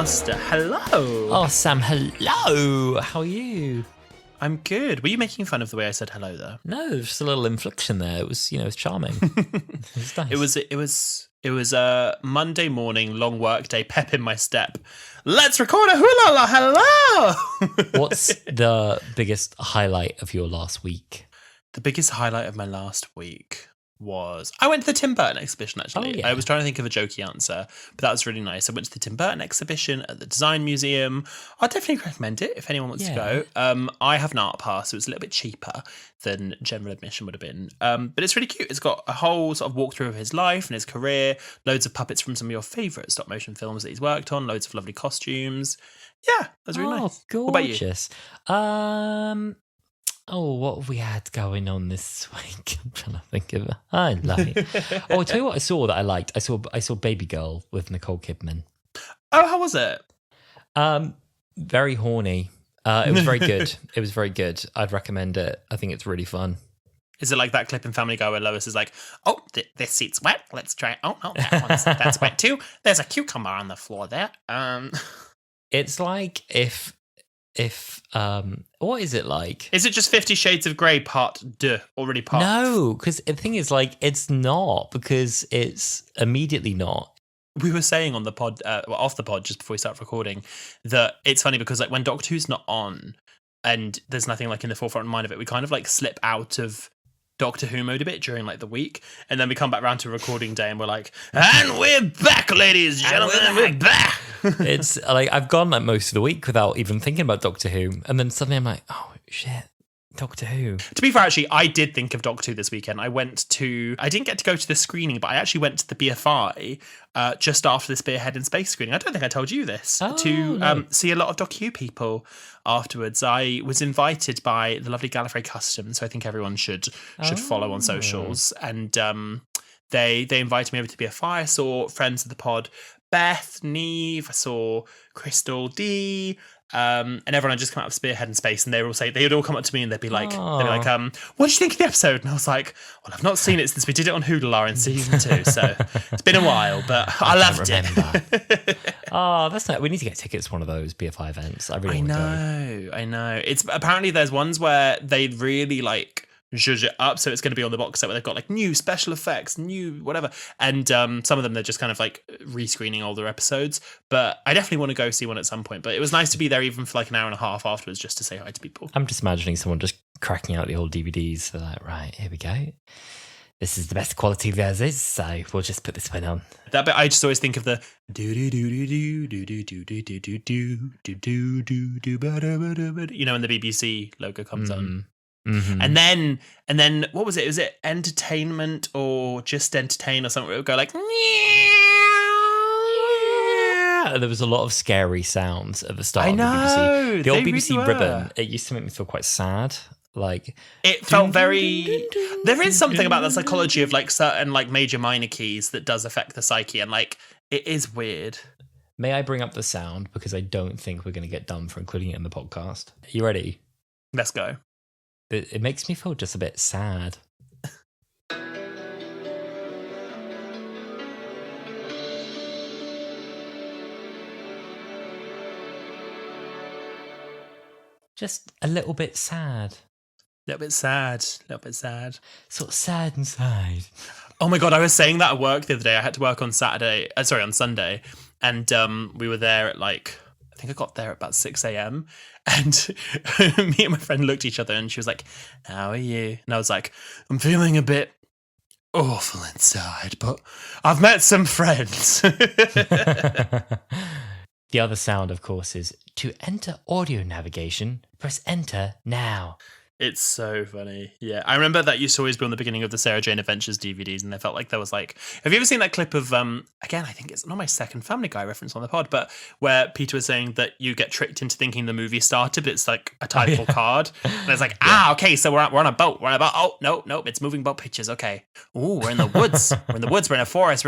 Alasdair. Hello. Oh, Sam, hello. How are you? I'm good. Were you making fun of the way I said hello, though? No, just a little inflection there. It was, it was charming. It was nice. It was a Monday morning, long work day, pep in my step. Let's record a Wholala. Hello. What's the biggest highlight of your last week? The biggest highlight of my last week was I went to the Tim Burton exhibition, actually. Oh, yeah. I was trying to think of a jokey answer, but that was really nice. I went to the Tim Burton exhibition at the Design Museum. I'd definitely recommend it if anyone wants to go. I have an art pass, so it's a little bit cheaper than general admission would have been. But it's really cute. It's got a whole sort of walkthrough of his life and his career, loads of puppets from some of your favourite stop motion films that he's worked on, loads of lovely costumes. Yeah, that's really nice. Gorgeous. What about you? What have we had going on this week? I'm trying to think of it. I like it. I'll tell you what I saw that I liked. I saw Baby Girl with Nicole Kidman. Oh, how was it? Very horny. It was very good. It was very good. I'd recommend it. I think it's really fun. Is it like that clip in Family Guy where Lois is like, oh, this seat's wet. Let's try it. Oh, no, that's wet too. There's a cucumber on the floor there. It's like if what is it like? Is it just 50 Shades of Grey part 2 already part? No, because the thing is, like, it's not, because it's immediately not. We were saying on the pod, off the pod, just before we start recording, that it's funny because like when Doctor Who's not on and there's nothing like in the forefront of mind of it, we kind of like slip out of Doctor Who mode a bit during like the week, and then we come back around to recording day and we're like, and we're back, ladies and gentlemen, we're back. It's like I've gone like most of the week without even thinking about Doctor Who, and then suddenly I'm like, oh shit, Doctor Who. To be fair, actually, I did think of Doctor Who this weekend. I didn't get to go to the screening, but I actually went to the BFI just after the Spearhead in Space screening. I don't think I told you this, to see a lot of Doctor Who people afterwards. I was invited by the lovely Gallifrey Customs, so I think everyone should follow on socials. And they invited me over to BFI. I saw friends of the pod, Beth, Neve, I saw Crystal D, and everyone had just come out of Spearhead in Space, and they'd all come up to me and they'd be like, what did you think of the episode? And I was like, well, I've not seen it since we did it on Wholala in season 2, so it's been a while, but I loved it. Oh, that's nice. We need to get tickets to one of those BFI events. I really want to go. I know. It's apparently there's ones where they really like zhuzh it up, so it's going to be on the box set where they've got like new special effects, new whatever, and some of them they're just kind of like rescreening older episodes. But I definitely want to go see one at some point. But it was nice to be there even for like an hour and a half afterwards just to say hi to people. I'm just imagining someone just cracking out the old DVDs. They're like, right, here we go. This is the best quality there is, so we'll just put this one on. That bit, I just always think of the do do do do do do do do do do do do do do do, you know, when the BBC logo comes on. Mm-hmm. And then what was it? Was it entertainment or just entertain or something? It would go like, there was a lot of scary sounds at the start. I know, of the BBC. The old BBC ribbon. It used to make me feel quite sad. Like it felt very. There is something about the psychology of like certain like major minor keys that does affect the psyche, and like it is weird. May I bring up the sound, because I don't think we're going to get done for including it in the podcast. Are you ready? Let's go. It makes me feel just a bit sad. Just a little bit sad. Little bit sad. Sort of sad inside. Oh my God, I was saying that at work the other day. I had to work on Sunday, and we were there at like, I think I got there at about 6 a.m. And me and my friend looked at each other and she was like, how are you? And I was like, I'm feeling a bit awful inside, but I've met some friends. The other sound, of course, is to enter audio navigation, press enter now. It's so funny. Yeah. I remember that used to always be on the beginning of the Sarah Jane Adventures DVDs, and I felt like there was like, have you ever seen that clip of, again, I think it's not my second Family Guy reference on the pod, but where Peter was saying that you get tricked into thinking the movie started, but it's like a title card. And it's like, okay, so we're on a boat. Oh, no, it's moving boat pictures. Okay. Ooh, we're in the woods. We're in a forest.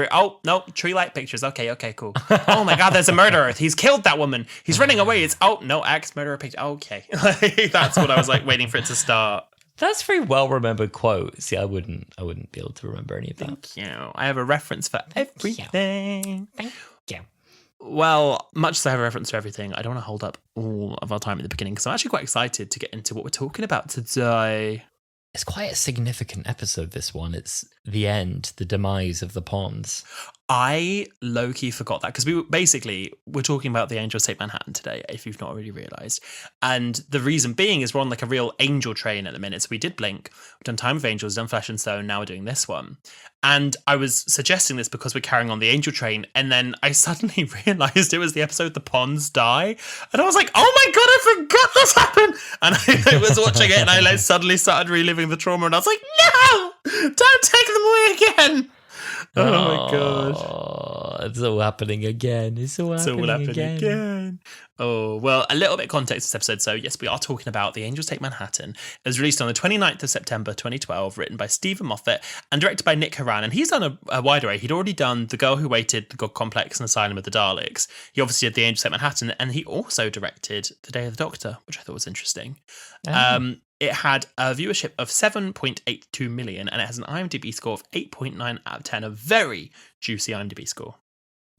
Tree light pictures. Okay, cool. Oh my God, there's a murderer. He's killed that woman. He's running away. It's, axe murderer picture. Okay. That's what I was like waiting for it to start. That's a very well remembered quote. See, I wouldn't be able to remember any of that. Thank you. I have a reference for everything. Thank you. Well, much as I have a reference to everything, I don't want to hold up all of our time at the beginning because I'm actually quite excited to get into what we're talking about today. It's quite a significant episode, this one. It's the end, the demise of the Ponds. I low-key forgot that because we're talking about the Angels Take Manhattan today, if you've not already realised. And the reason being is we're on like a real angel train at the minute. So we did Blink, we've done Time of Angels, done Flesh and Stone, now we're doing this one. And I was suggesting this because we're carrying on the angel train, and then I suddenly realised it was the episode The Ponds Die. And I was like, oh my God, I forgot this happened! And I was watching it and I like suddenly started reliving the trauma and I was like, no! Don't take them away again! Oh my God. It's all happening again. It's all happening again. Oh, well, a little bit of context to this episode. So, yes, we are talking about The Angels Take Manhattan. It was released on the 29th of September 2012, written by Stephen Moffat and directed by Nick Horan. And he's done a wide array. He'd already done The Girl Who Waited, The God Complex, and Asylum of the Daleks. He obviously did The Angels Take Manhattan, and he also directed The Day of the Doctor, which I thought was interesting. It had a viewership of 7.82 million, and it has an IMDb score of 8.9 out of 10, a very juicy IMDb score.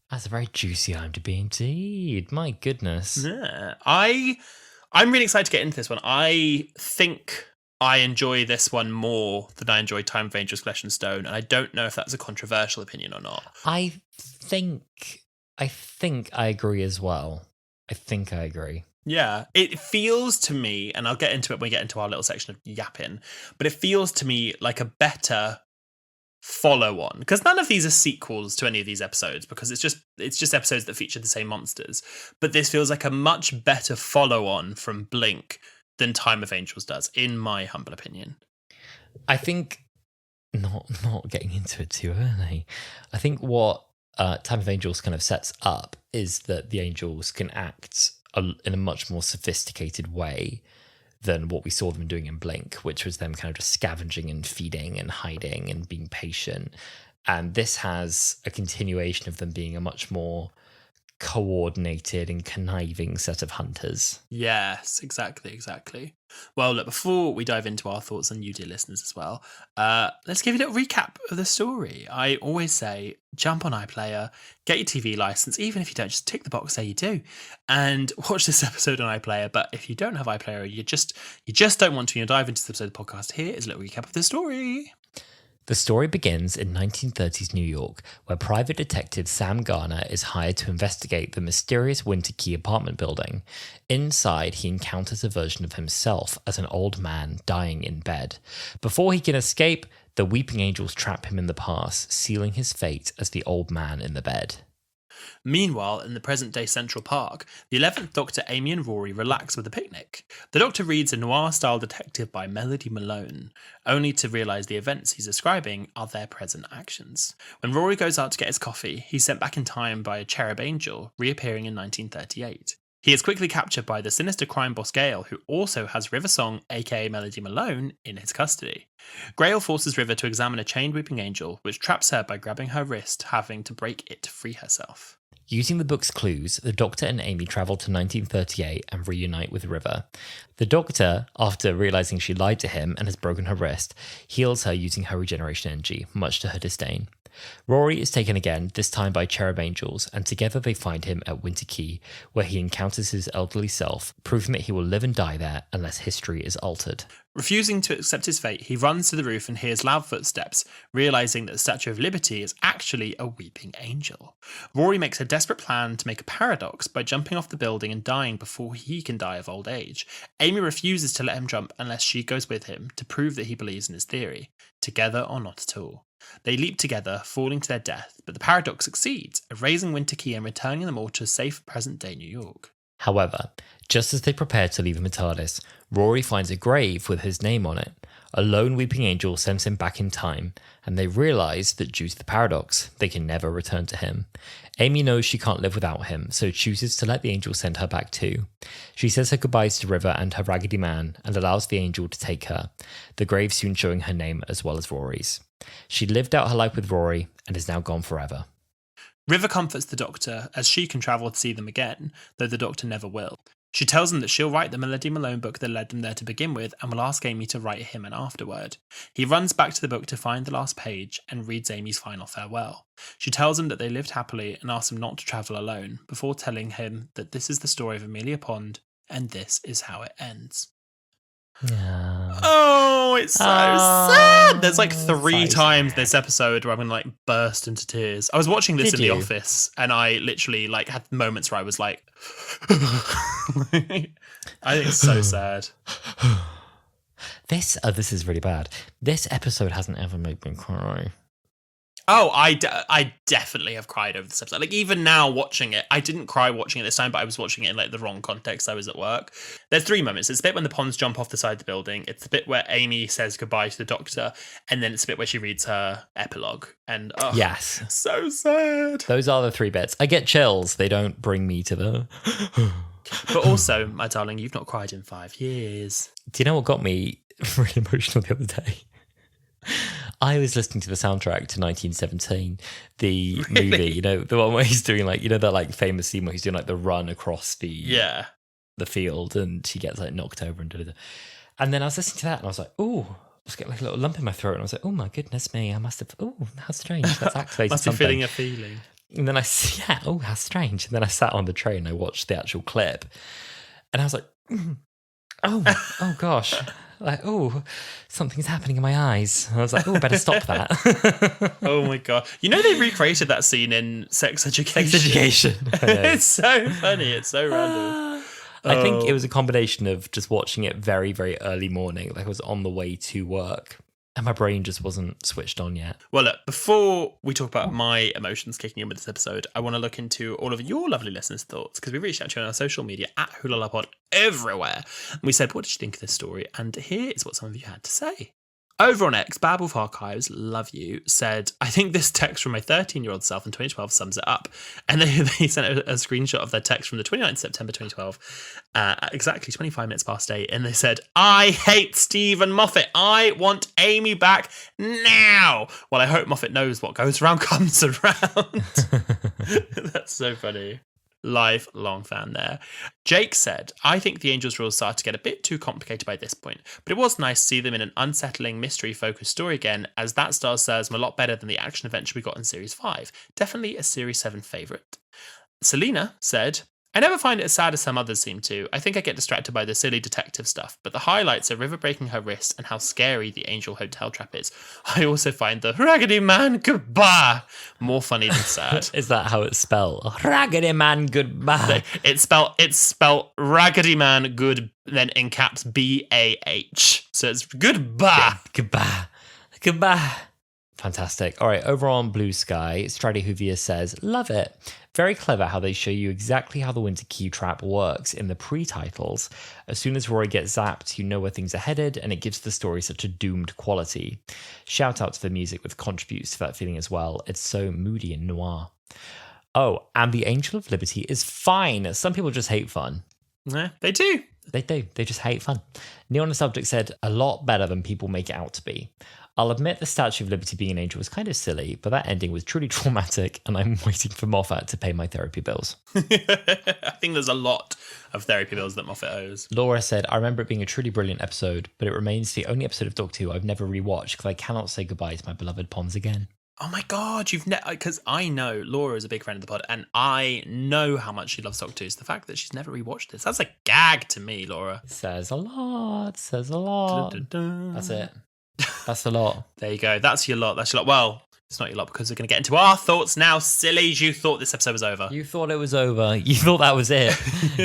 That's a very juicy IMDb indeed. My goodness. Yeah. I'm really excited to get into this one. I think I enjoy this one more than I enjoy Time of Angels, Flesh and Stone, and I don't know if that's a controversial opinion or not. I think I agree as well. I think I agree. Yeah, it feels to me, and I'll get into it when we get into our little section of yapping, but it feels to me like a better follow-on, because none of these are sequels to any of these episodes, because it's just episodes that feature the same monsters. But this feels like a much better follow-on from Blink than Time of Angels does, in my humble opinion. I think not getting into it too early. I think what Time of Angels kind of sets up is that the angels can act in a much more sophisticated way than what we saw them doing in Blink, which was them kind of just scavenging and feeding and hiding and being patient. And this has a continuation of them being a much more coordinated and conniving set of hunters. Yes, exactly. Well, look, before we dive into our thoughts on you, dear listeners, as well, let's give you a little recap of the story. I always say, jump on iPlayer, get your TV license, even if you don't, just tick the box, say you do, and watch this episode on iPlayer. But if you don't have iPlayer, you just don't want to, dive into this episode of the podcast, here is a little recap of the story. The story begins in 1930s New York, where private detective Sam Garner is hired to investigate the mysterious Winter Key apartment building. Inside, he encounters a version of himself as an old man dying in bed. Before he can escape, the weeping angels trap him in the past, sealing his fate as the old man in the bed. Meanwhile, in the present-day Central Park, the 11th Doctor, Amy and Rory, relax with a picnic. The Doctor reads a noir-style detective by Melody Malone, only to realise the events he's describing are their present actions. When Rory goes out to get his coffee, he's sent back in time by a cherub angel, reappearing in 1938. He is quickly captured by the sinister crime boss Gale, who also has River Song, aka Melody Malone, in his custody. Gale forces River to examine a chained weeping angel, which traps her by grabbing her wrist, having to break it to free herself. Using the book's clues, the Doctor and Amy travel to 1938 and reunite with River. The Doctor, after realising she lied to him and has broken her wrist, heals her using her regeneration energy, much to her disdain. Rory is taken again, this time by cherub angels, and together they find him at Winter Key, where he encounters his elderly self, proving that he will live and die there unless history is altered. Refusing to accept his fate, he runs to the roof and hears loud footsteps, realising that the Statue of Liberty is actually a weeping angel. Rory makes a desperate plan to make a paradox by jumping off the building and dying before he can die of old age. Amy refuses to let him jump unless she goes with him to prove that he believes in his theory, together or not at all. They leap together, falling to their death, but the paradox succeeds, erasing Winter Key and returning them all to safe present-day New York. However, just as they prepare to leave the TARDIS, Rory finds a grave with his name on it. A lone weeping angel sends him back in time, and they realise that due to the paradox, they can never return to him. Amy knows she can't live without him, so chooses to let the angel send her back too. She says her goodbyes to River and her Raggedy Man, and allows the angel to take her, the grave soon showing her name as well as Rory's. She lived out her life with Rory, and is now gone forever. River comforts the Doctor as she can travel to see them again, though the Doctor never will. She tells him that she'll write the Melody Malone book that led them there to begin with and will ask Amy to write him an afterword. He runs back to the book to find the last page and reads Amy's final farewell. She tells him that they lived happily and asks him not to travel alone, before telling him that this is the story of Amelia Pond and this is how it ends. Yeah. Oh, it's so sad. There's like 3 times this episode where I'm gonna like burst into tears. I was watching this in the office and I literally like had moments where I was like I think it's so sad. This is really bad. This episode hasn't ever made me cry. Oh, I definitely have cried over this episode. Like, even now watching it, I didn't cry watching it this time, but I was watching it in, like, the wrong context. I was at work. There's 3 moments. It's the bit when the Ponds jump off the side of the building. It's the bit where Amy says goodbye to the doctor. And then it's the bit where she reads her epilogue. And, yes. So sad. Those are the 3 bits. I get chills. They don't bring me to the... But also, my darling, you've not cried in 5 years. Do you know what got me really emotional the other day? I was listening to the soundtrack to 1917, the movie, you know, the one where he's doing like, you know, that like famous scene where he's doing like the run across the field and she gets like knocked over and da-da-da. And then I was listening to that and I was like, oh, I was getting like a little lump in my throat and I was like, oh my goodness me, I must have, oh, how strange, that's activated must be something. feeling a feeling. And then oh, how strange. And then I sat on the train and I watched the actual clip and I was like, oh gosh. Like, oh, something's happening in my eyes. And I was like, oh, better stop that. Oh my God. You know, they recreated that scene in Sex Education. Sex Education. It's so funny. It's so random. I think it was a combination of just watching it very, very early morning. Like I was on the way to work and my brain just wasn't switched on yet. Well, look, before we talk about my emotions kicking in with this episode, I want to look into all of your lovely listeners' thoughts because we reached out to you on our social media at Wholala Pod everywhere. And we said, what did you think of this story? And here is what some of you had to say. Over on X, Bab of Archives, love you, said, I think this text from my 13-year-old self in 2012 sums it up. And they sent a screenshot of their text from the 29th September 2012, at exactly 25 minutes past 8. And they said, I hate Stephen Moffat. I want Amy back now. Well, I hope Moffat knows what goes around comes around. That's so funny. Lifelong fan there. Jake said, I think the Angels' rules start to get a bit too complicated by this point, but it was nice to see them in an unsettling, mystery-focused story again, as that star serves them a lot better than the action adventure we got in Series 5. Definitely a Series 7 favourite. Selena said, I never find it as sad as some others seem to. I think I get distracted by the silly detective stuff, but the highlights are River breaking her wrist and how scary the Angel hotel trap is. I also find the Raggedy Man goodbye more funny than sad. Is that how it's spelled? Raggedy Man goodbye. It's spelled Raggedy Man good, then in caps BAH. So it's goodbye. Goodbye. Goodbye. Fantastic. All right, over on Blue Sky, Strady Hoovier says, love it. Very clever how they show you exactly how the Winter Key trap works in the pre-titles. As soon as Rory gets zapped, you know where things are headed, and it gives the story such a doomed quality. Shout out to the music, which contributes to that feeling as well. It's so moody and noir. Oh, and the Angel of Liberty is fine. Some people just hate fun. Yeah, they do. They do. They just hate fun. Neil on the subject said, a lot better than people make it out to be. I'll admit the Statue of Liberty being an angel was kind of silly, but that ending was truly traumatic, and I'm waiting for Moffat to pay my therapy bills. I think there's a lot of therapy bills that Moffat owes. Laura said, I remember it being a truly brilliant episode, but it remains the only episode of Doctor Who I've never rewatched because I cannot say goodbye to my beloved Ponds again. Oh my God, because I know Laura is a big friend of the pod, and I know how much she loves Doctor Who. So the fact that she's never rewatched this, that's a gag to me, Laura. Says a lot, says a lot. Dun-dun-dun. That's it. That's a lot. There you go. That's your lot. That's your lot. Well, it's not your lot because we're going to get into our thoughts now. Sillies, you thought this episode was over. You thought it was over. You thought that was it.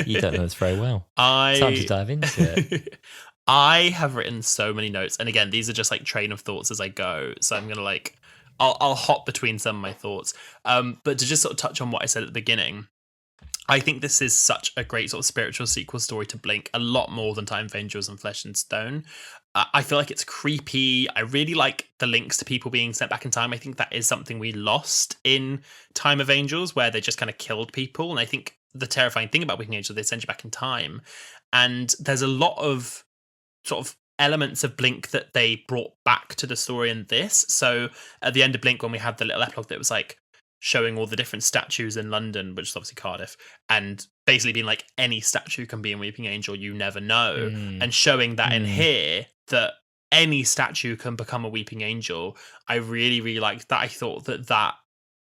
You don't know us very well. Time to dive into it. I have written so many notes. And again, these are just like train of thoughts as I go. So I'm going to like, I'll hop between some of my thoughts. But to just sort of touch on what I said at the beginning, I think this is such a great sort of spiritual sequel story to Blink, a lot more than Time of Angels and Flesh and Stone. I feel like it's creepy. I really like the links to people being sent back in time. I think that is something we lost in Time of Angels, where they just kind of killed people. And I think the terrifying thing about Wicked Angel, they send you back in time. And there's a lot of sort of elements of Blink that they brought back to the story in this. So at the end of Blink, when we had the little epilogue that was like, showing all the different statues in London, which is obviously Cardiff, and basically being like, any statue can be a weeping angel, you never know. And showing that in here, that any statue can become a weeping angel. I really, really liked that. I thought that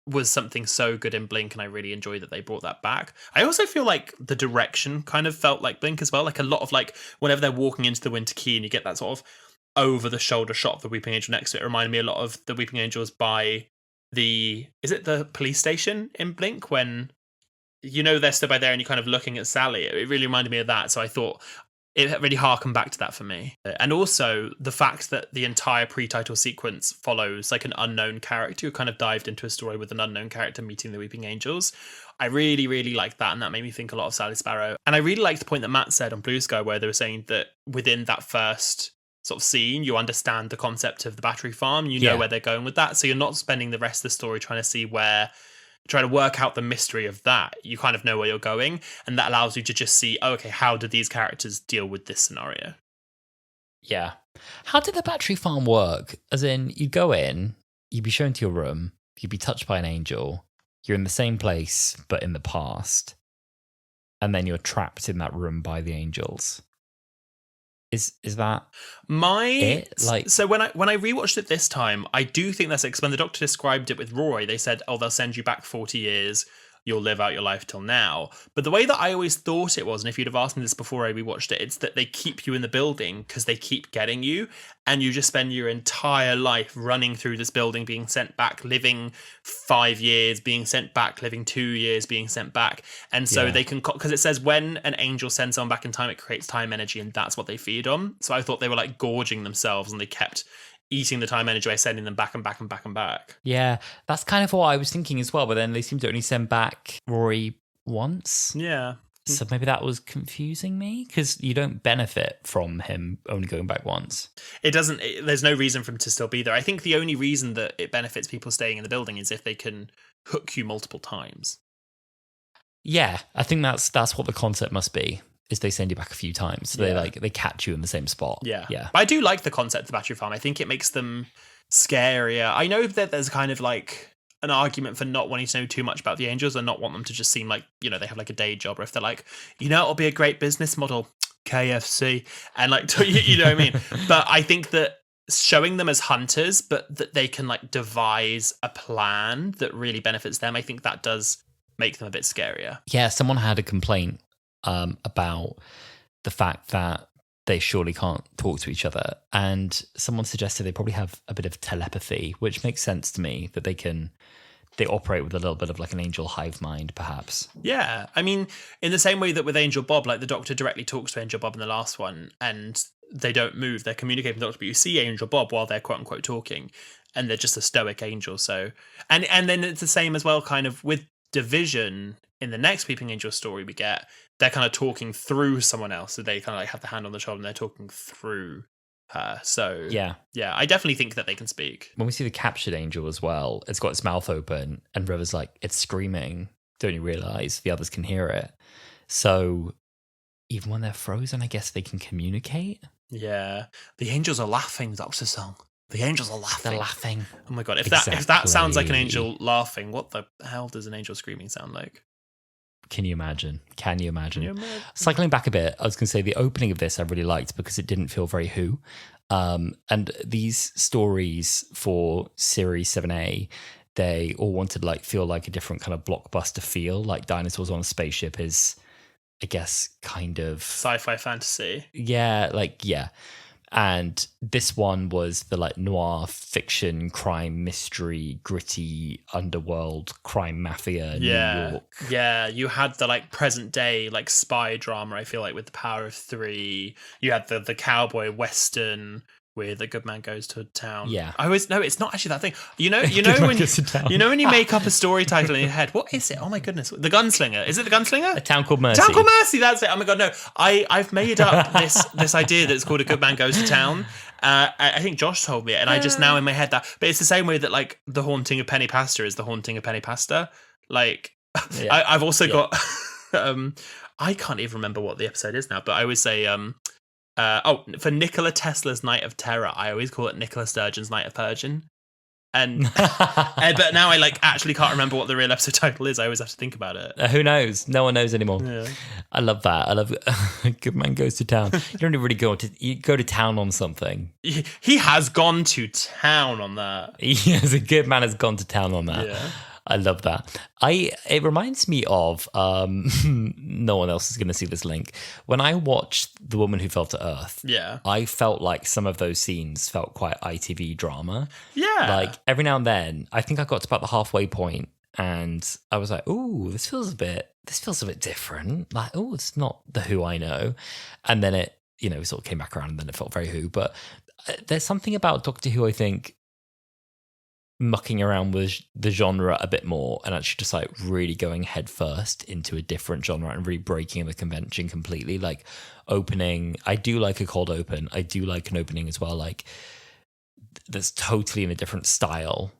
was something so good in Blink, and I really enjoyed that they brought that back. I also feel like the direction kind of felt like Blink as well. Like a lot of like, whenever they're walking into the Winter Quay and you get that sort of over the shoulder shot of the weeping angel next to it, reminded me a lot of the weeping angels by is it the police station in Blink, when they're stood by there and you're kind of looking at Sally. It really reminded me of that. So I thought it really harkened back to that for me. And also the fact that the entire pre-title sequence follows like an unknown character who kind of dived into a story with an unknown character meeting the Weeping Angels. I really, really liked that, and that made me think a lot of Sally Sparrow. And I really liked the point that Matt said on Blue Sky, where they were saying that within that first sort of scene, you understand the concept of the battery farm, you know where they're going with that. So you're not spending the rest of the story trying to work out the mystery of that. You kind of know where you're going, and that allows you to just see, okay, how do these characters deal with this scenario? Yeah. How did the battery farm work? As in, you go in, you'd be shown to your room, you'd be touched by an angel, you're in the same place, but in the past, and then you're trapped in that room by the angels. Is that it? Like, so when I rewatched it this time, I do think that's it, because when the Doctor described it with Rory, they said, they'll send you back 40 years, you'll live out your life till now. But the way that I always thought it was, and if you'd have asked me this before I rewatched it, it's that they keep you in the building because they keep getting you, and you just spend your entire life running through this building, being sent back, living 5 years, being sent back, living 2 years, being sent back. And so they can, because it says when an angel sends someone back in time, it creates time energy, and that's what they feed on. So I thought they were like gorging themselves, and they kept eating the time energy by sending them back and back and back and back. Yeah, that's kind of what I was thinking as well, but then they seem to only send back Rory once. Yeah. So maybe that was confusing me, because you don't benefit from him only going back once. There's no reason for him to still be there. I think the only reason that it benefits people staying in the building is if they can hook you multiple times. Yeah, I think that's what the concept must be. Is they send you back a few times. So they catch you in the same spot. Yeah. Yeah. But I do like the concept of the battery farm. I think it makes them scarier. I know that there's kind of like an argument for not wanting to know too much about the angels and not want them to just seem like, they have like a day job, or if they're like, it'll be a great business model, KFC. And like, you know what I mean? But I think that showing them as hunters, but that they can like devise a plan that really benefits them, I think that does make them a bit scarier. Yeah, someone had a complaint about the fact that they surely can't talk to each other, and someone suggested they probably have a bit of telepathy, which makes sense to me, that they operate with a little bit of like an angel hive mind, perhaps. Yeah, I mean, in the same way that with Angel Bob, like the Doctor directly talks to Angel Bob in the last one, and they don't move, they're communicating with the Doctor, but you see Angel Bob while they're quote unquote talking, and they're just a stoic angel. So, and then it's the same as well, kind of with Division in the next Weeping Angel story we get. They're kind of talking through someone else, so they kind of like have the hand on the shoulder and they're talking through her. So yeah, I definitely think that they can speak. When we see the captured angel as well, it's got its mouth open, and River's like, it's screaming. Don't you realise the others can hear it? So even when they're frozen, I guess they can communicate. Yeah, the angels are laughing. That was the song. The angels are laughing. They're laughing. Oh my god! If that sounds like an angel laughing, what the hell does an angel screaming sound like? Can you imagine? Cycling back a bit, I was going to say the opening of this I really liked because it didn't feel very Who. And these stories for Series 7A, they all wanted to like feel like a different kind of blockbuster feel. Like Dinosaurs on a Spaceship is, I guess, kind of sci-fi fantasy. Yeah, and this one was the like noir fiction, crime, mystery, gritty underworld, crime mafia, New York. Yeah, you had the like present day like spy drama, I feel like, with The Power of Three. You had the cowboy western where the good man goes to town. Yeah. I always no, it's not actually that thing. You know when you make up a story title in your head, what is it? Oh my goodness. The Gunslinger. Is it The Gunslinger? A Town Called Mercy. Town Called Mercy, that's it. Oh my god, no. I've made up this idea that's called A Good Man Goes to Town. I think Josh told me it, and I just now in my head that, but it's the same way that like The Haunting of Penny Pasta is The Haunting of Penny Pasta. Like I've also got I can't even remember what the episode is now, but I always say for Nikola Tesla's Night of Terror, I always call it Nicola Sturgeon's Night of Purging. And but now I like actually can't remember what the real episode title is. I always have to think about it. Who knows? No one knows anymore. Yeah. I love that. I love Good Man Goes to Town. You don't really go to town on something. He has gone to town on that. Yes, a good man has gone to town on that. Yeah. I love that. It reminds me of no one else is going to see this link. When I watched The Woman Who Fell to Earth, Yeah. I felt like some of those scenes felt quite ITV drama. Yeah. Like every now and then, I think I got to about the halfway point and I was like, "Ooh, this feels a bit different." Like, "Oh, it's not the Who I know." And then it, sort of came back around and then it felt very Who. But there's something about Doctor Who, I think, mucking around with the genre a bit more and actually just like really going head first into a different genre and really breaking the convention completely. Like opening, I do like a cold open. I do like an opening as well, like that's totally in a different style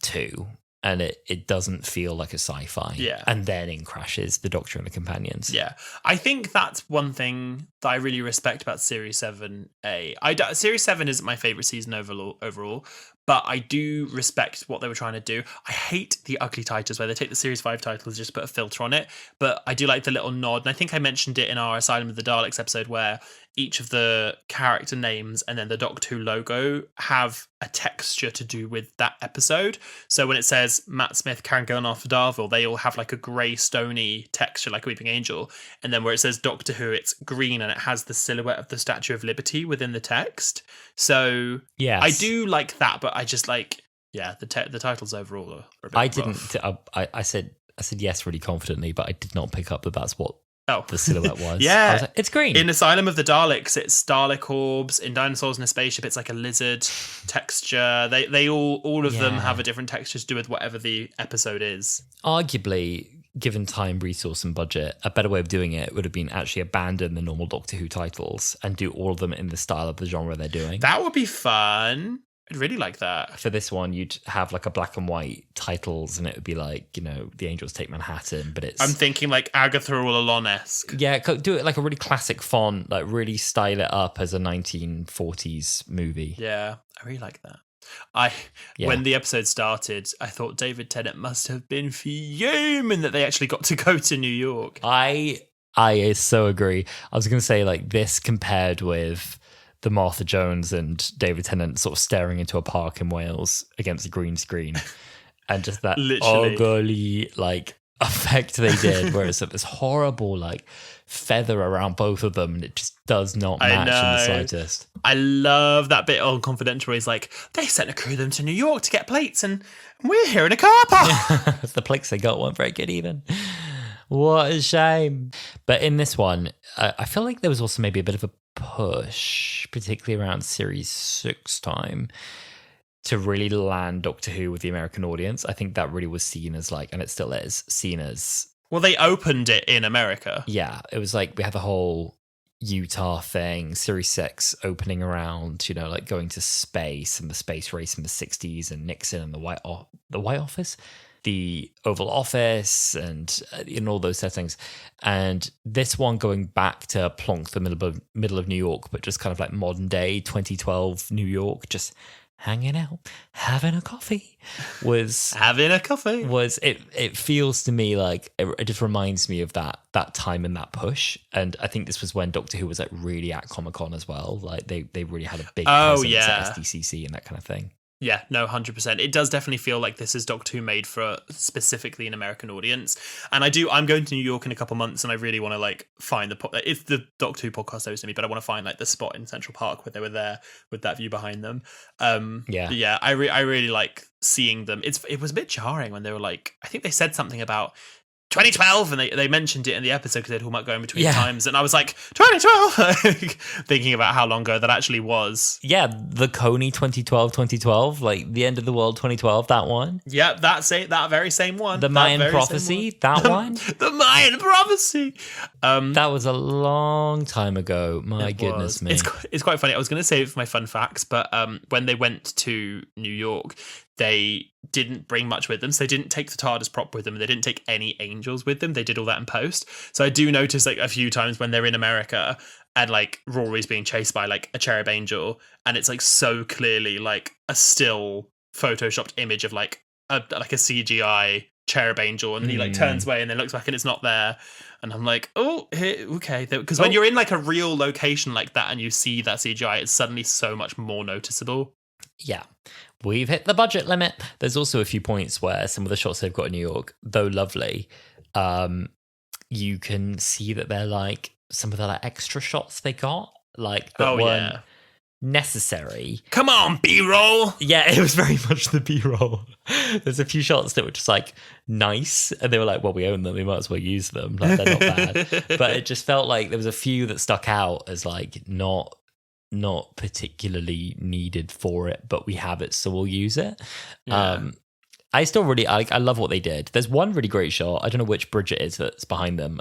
too. And it doesn't feel like a sci-fi. Yeah. And then in crashes the Doctor and the companions. Yeah. I think that's one thing that I really respect about Series 7A. Series 7 isn't my favourite season overall, but I do respect what they were trying to do. I hate the ugly titles where they take the Series 5 titles, just put a filter on it, but I do like the little nod. And I think I mentioned it in our Asylum of the Daleks episode where each of the character names and then the Doctor Who logo have a texture to do with that episode. So when it says Matt Smith, Karen Gillan, Arthur Darvill, they all have like a grey stony texture like a Weeping Angel. And then where it says Doctor Who, it's green and it has the silhouette of the Statue of Liberty within the text. So yes. I do like that, but I just like, the titles overall are a bit rough. I said yes really confidently, but I did not pick up that that's what the silhouette was. Yeah. I was like, it's green. In Asylum of the Daleks, it's Dalek orbs. In Dinosaurs in a Spaceship, it's like a lizard texture. They all of them have a different texture to do with whatever the episode is. Arguably, given time, resource and budget, a better way of doing it would have been actually abandon the normal Doctor Who titles and do all of them in the style of the genre they're doing. That would be fun. I'd really like that. For this one, you'd have like a black and white titles and it would be like, The Angels Take Manhattan, but it's... I'm thinking like Agatha All-Alone-esque. Yeah, do it like a really classic font, like really style it up as a 1940s movie. Yeah, I really like that. When the episode started, I thought David Tennant must have been fuming that they actually got to go to New York. I so agree. I was going to say like this compared with the Martha Jones and David Tennant sort of staring into a park in Wales against a green screen and just that ugly like effect they did where it's this horrible like feather around both of them and it just does not match in the slightest. I love that bit on Confidential where he's like, they sent a crew of them to New York to get plates and we're here in a car park. The plates they got weren't very good even. What a shame. But in this one, I feel like there was also maybe a bit of a push, particularly around Series 6 time, to really land Doctor Who with the American audience. I think that really was seen as like, and it still is, seen as... Well, they opened it in America. Yeah, it was like we had the whole Utah thing, Series 6 opening around, like going to space and the space race in the 60s and Nixon and the White Office, the Oval Office and in all those settings. And this one going back to plonk the middle of New York, but just kind of like modern day 2012 New York, just hanging out, having a coffee it feels to me like it just reminds me of that time and that push. And I think this was when Doctor Who was like really at Comic-Con as well. Like they really had a big presence at SDCC and that kind of thing. Yeah, no, 100%. It does definitely feel like this is Doctor Who made for specifically an American audience. And I'm going to New York in a couple months and I really want to like find it's the Doctor Who podcast hosted me, but I want to find like the spot in Central Park where they were there with that view behind them. Yeah, I really like seeing them. It was a bit jarring when they were like, I think they said something about 2012 and they mentioned it in the episode because they're talking about going between times and I was like 2012 thinking about how long ago that actually was. The Coney 2012 like the end of the world 2012, that one. That very same one. The Mayan prophecy, that one. The Mayan prophecy. That was a long time ago. My goodness me. It's quite funny. I was going to save it for my fun facts, but when they went to New York, they didn't bring much with them. So they didn't take the TARDIS prop with them. They didn't take any angels with them. They did all that in post. So I do notice like a few times when they're in America and like Rory's being chased by like a cherub angel and it's like so clearly like a still photoshopped image of like a CGI cherub angel, and he like turns away and then looks back and it's not there, and I'm like, oh, okay, because when you're in like a real location like that and you see that CGI, it's suddenly so much more noticeable. Yeah, we've hit the budget limit. There's also a few points where some of the shots they've got in New York, though lovely, you can see that they're like some of the like extra shots they got, like that weren't necessary. Come on, B-roll. Yeah, it was very much the B-roll. There's a few shots that were just like nice, and they were like, well, we own them, we might as well use them. Like, they're not bad. But it just felt like there was a few that stuck out as like not particularly needed for it, but we have it, so we'll use it. I still really, I love what they did. There's one really great shot. I don't know which bridge it is that's behind them.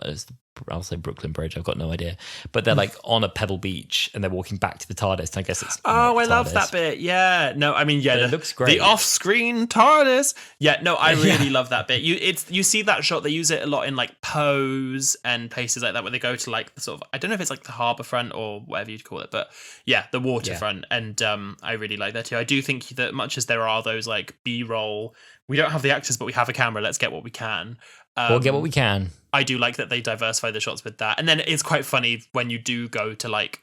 I'll say Brooklyn Bridge. I've got no idea. But they're like on a pebble beach and they're walking back to the TARDIS. And I guess it's I love that bit. Yeah, no, I mean, yeah, it looks great. The off-screen TARDIS. Yeah, no, I really love that bit. You see that shot. They use it a lot in like Pose and places like that, where they go to like the sort of, I don't know if it's like the harbour front or whatever you'd call it, but yeah, the waterfront. Yeah. And I really like that too. I do think that much as there are those like B-roll, we don't have the actors, but we have a camera. Let's get what we can. We'll get what we can. I do like that they diversify the shots with that. And then it's quite funny when you do go to like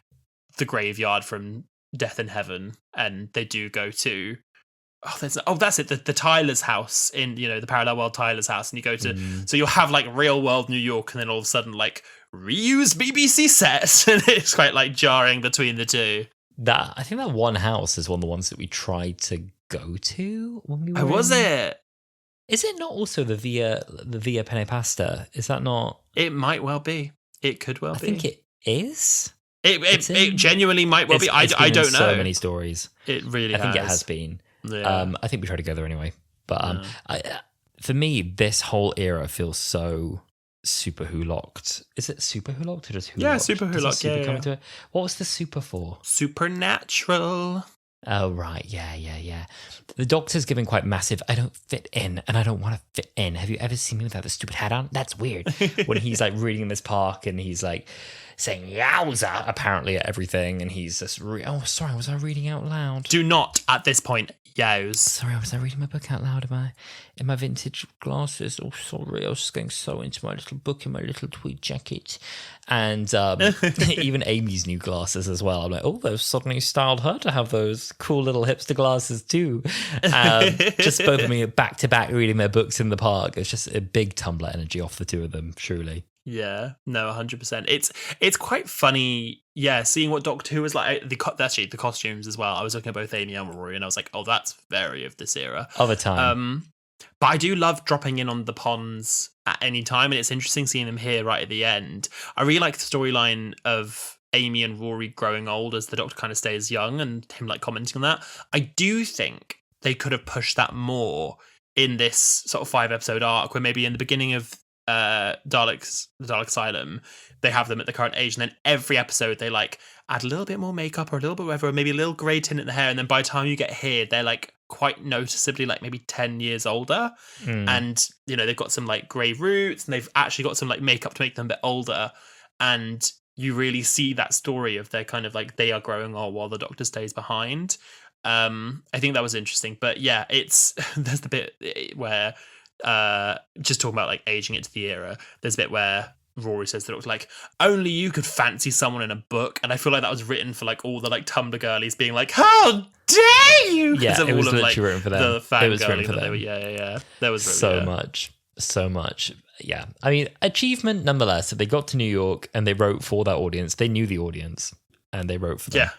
the graveyard from Death in Heaven, and they do go to that's it, the Tyler's house in, the parallel world Tyler's house, and you go to so you'll have like real world New York, and then all of a sudden like reused BBC sets, and it's quite like jarring between the two. That, I think that one house is one of the ones that we tried to go to when we were was it? Is it not also the Via Penne Pasta? Is that not? It might well be. It could well be. I think it is. It genuinely might well be. I don't know. So many stories. It really I think it has been. Yeah. I think we tried to go there anyway. But for me, this whole era feels so super Who locked. Is it super Who locked or just Who locked? Yeah, super Who locked. Yeah. Into it? What was the super for? Supernatural. Oh, right. Yeah. The Doctor's giving quite massive, I don't fit in, and I don't want to fit in. Have you ever seen me without the stupid hat on? That's weird. When he's like reading in this park and he's like saying yowza apparently at everything, and he's just, sorry, was I reading out loud? Do not at this point yows. Sorry, was I reading my book out loud in my vintage glasses? Oh, sorry, I was just going so into my little book in my little tweed jacket. And even Amy's new glasses as well. I'm like, oh, they've suddenly styled her to have those cool little hipster glasses too. Just both of me back to back reading their books in the park. It's just a big Tumblr energy off the two of them, truly. Yeah, no, 100%. It's quite funny, seeing what Doctor Who was like. The costumes as well. I was looking at both Amy and Rory, and I was like, oh, that's very of this era. Of a time. But I do love dropping in on the Ponds at any time, and it's interesting seeing them here right at the end. I really like the storyline of Amy and Rory growing old as the Doctor kind of stays young, and him like commenting on that. I do think they could have pushed that more in this sort of 5-episode arc, where maybe in the beginning of the Dalek Asylum, they have them at the current age, and then every episode they like add a little bit more makeup or a little bit whatever, or maybe a little grey tint in the hair, and then by the time you get here, they're like quite noticeably like maybe 10 years older, and they've got some like grey roots, and they've actually got some like makeup to make them a bit older, and you really see that story of their kind of like they are growing old while the Doctor stays behind. I think that was interesting, but yeah, there's the bit where just talking about like aging it to the era, there's a bit where Rory says that it was like, only you could fancy someone in a book, and I feel like that was written for like all the like Tumblr girlies being like, how dare you? Yeah, it was literally written for them. The fan it was written for them. There was really, so much. Yeah, I mean, achievement nonetheless. They got to New York and they wrote for that audience. They knew the audience and they wrote for them. Yeah,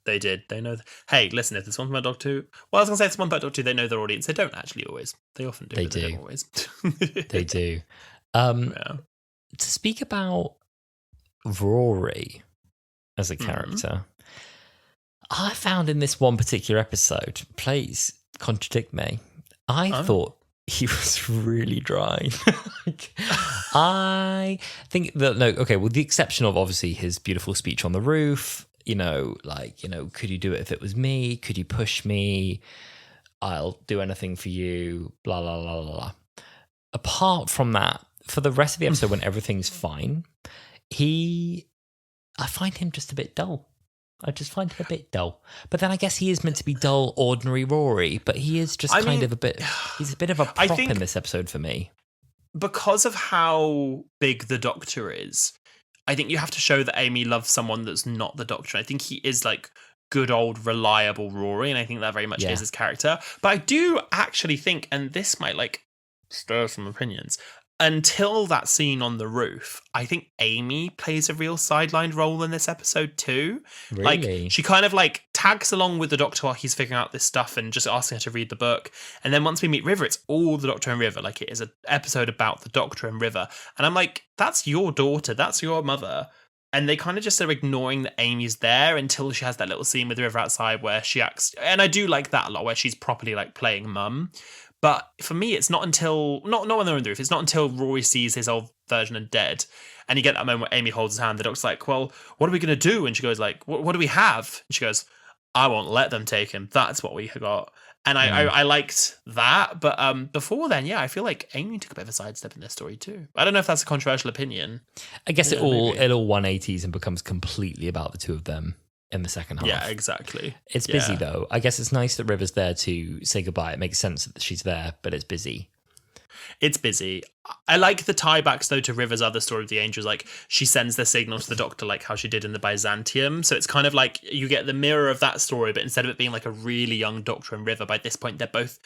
they did. They know. Hey, listen, if there's one about Doctor Who, well, I was gonna say it's one about Doctor Who. They know their audience. They don't actually always. They often do. They do. They don't always. They do. To speak about Rory as a character, I found in this one particular episode, please contradict me, I thought he was really dry. I think that, with the exception of obviously his beautiful speech on the roof, could you do it if it was me? Could you push me? I'll do anything for you, blah, blah, blah, blah, blah. Apart from that, for the rest of the episode when everything's fine, I find him just a bit dull. I just find him a bit dull. But then I guess he is meant to be dull, ordinary Rory, but he is just of a bit... He's a bit of a prop in this episode for me. Because of how big the Doctor is, I think you have to show that Amy loves someone that's not the Doctor. I think he is like good old reliable Rory, and I think that very much is his character. But I do actually think, and this might like stir some opinions, until that scene on the roof, I think Amy plays a real sidelined role in this episode too. Really? Like, she kind of like tags along with the Doctor while he's figuring out this stuff and just asking her to read the book. And then once we meet River, it's all the Doctor and River. Like, it is an episode about the Doctor and River. And I'm like, that's your daughter, that's your mother. And they kind of just are ignoring that Amy's there until she has that little scene with River outside where she acts. And I do like that a lot, where she's properly like playing mum. But for me, it's not until, not when they're on the roof, it's not until Rory sees his old version and dead. And you get that moment where Amy holds his hand. The Doctor's like, well, what are we going to do? And she goes like, what do we have? And she goes, I won't let them take him. That's what we got. And I liked that. But before then, I feel like Amy took a bit of a sidestep in this story too. I don't know if that's a controversial opinion. I guess it all 180s and becomes completely about the two of them in the second half. Yeah, exactly. It's busy though. I guess it's nice that River's there to say goodbye. It makes sense that she's there, but it's busy. It's busy. I like the tiebacks though to River's other story of the angels. Like, she sends the signal to the Doctor, like how she did in the Byzantium. So it's kind of like you get the mirror of that story, but instead of it being like a really young Doctor and River, by this point they're both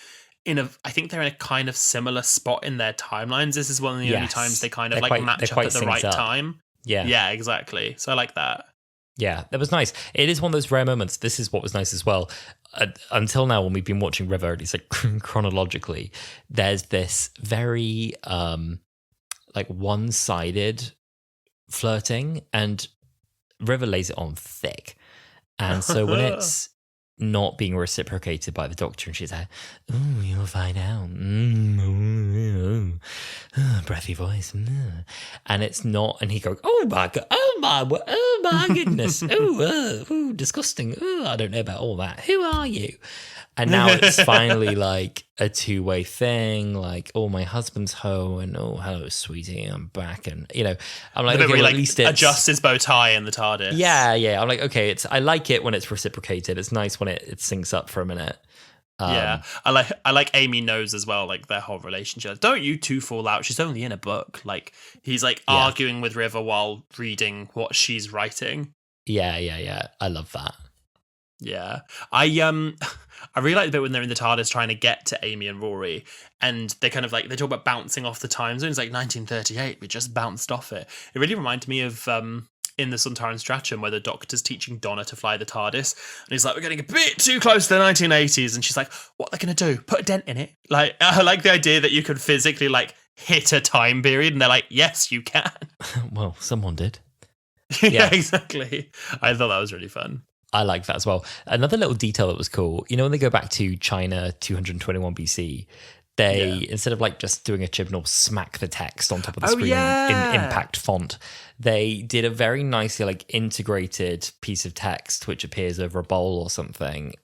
I think they're in a kind of similar spot in their timelines. This is one of the only times they kind of match up at the right time. Yeah, exactly. So I like that. Yeah, that was nice. It is one of those rare moments. This is what was nice as well. Until now, when we've been watching River, it's like chronologically, there's this very like one-sided flirting, and River lays it on thick. And so when it's not being reciprocated by the Doctor, and she's like, "Oh, you'll find out," breathy voice, and it's not, and he goes, "Oh my god, oh my goodness, oh, disgusting, I don't know about all that. Who are you?" And now it's finally like a two-way thing, like, "Oh, my husband's home," and "Oh, hello, sweetie, I'm back," and I'm like, okay, well, at least it's adjusts his bow tie in the TARDIS. Yeah. I'm like, okay, I like it when it's reciprocated. It's nice when it syncs up for a minute. I like Amy knows as well, like, their whole relationship. Don't you two fall out. She's only in a book. Like, he's like arguing with River while reading what she's writing. Yeah. I love that. Yeah. I really like the bit when they're in the TARDIS trying to get to Amy and Rory, and they kind of like, they talk about bouncing off the time zone. It's like 1938, we just bounced off it. It really reminded me of in the Suntaran Strachan, where the Doctor's teaching Donna to fly the TARDIS, and he's like, we're getting a bit too close to the 1980s, and she's like, what are they going to do? Put a dent in it? Like, I like the idea that you could physically like hit a time period, and they're like, yes, you can. Well, someone did. Yeah, exactly. I thought that was really fun. I like that as well. Another little detail that was cool, when they go back to China 221 BC, they, instead of like just doing a Chibnall smack the text on top of the screen in impact font, they did a very nicely like integrated piece of text which appears over a bowl or something.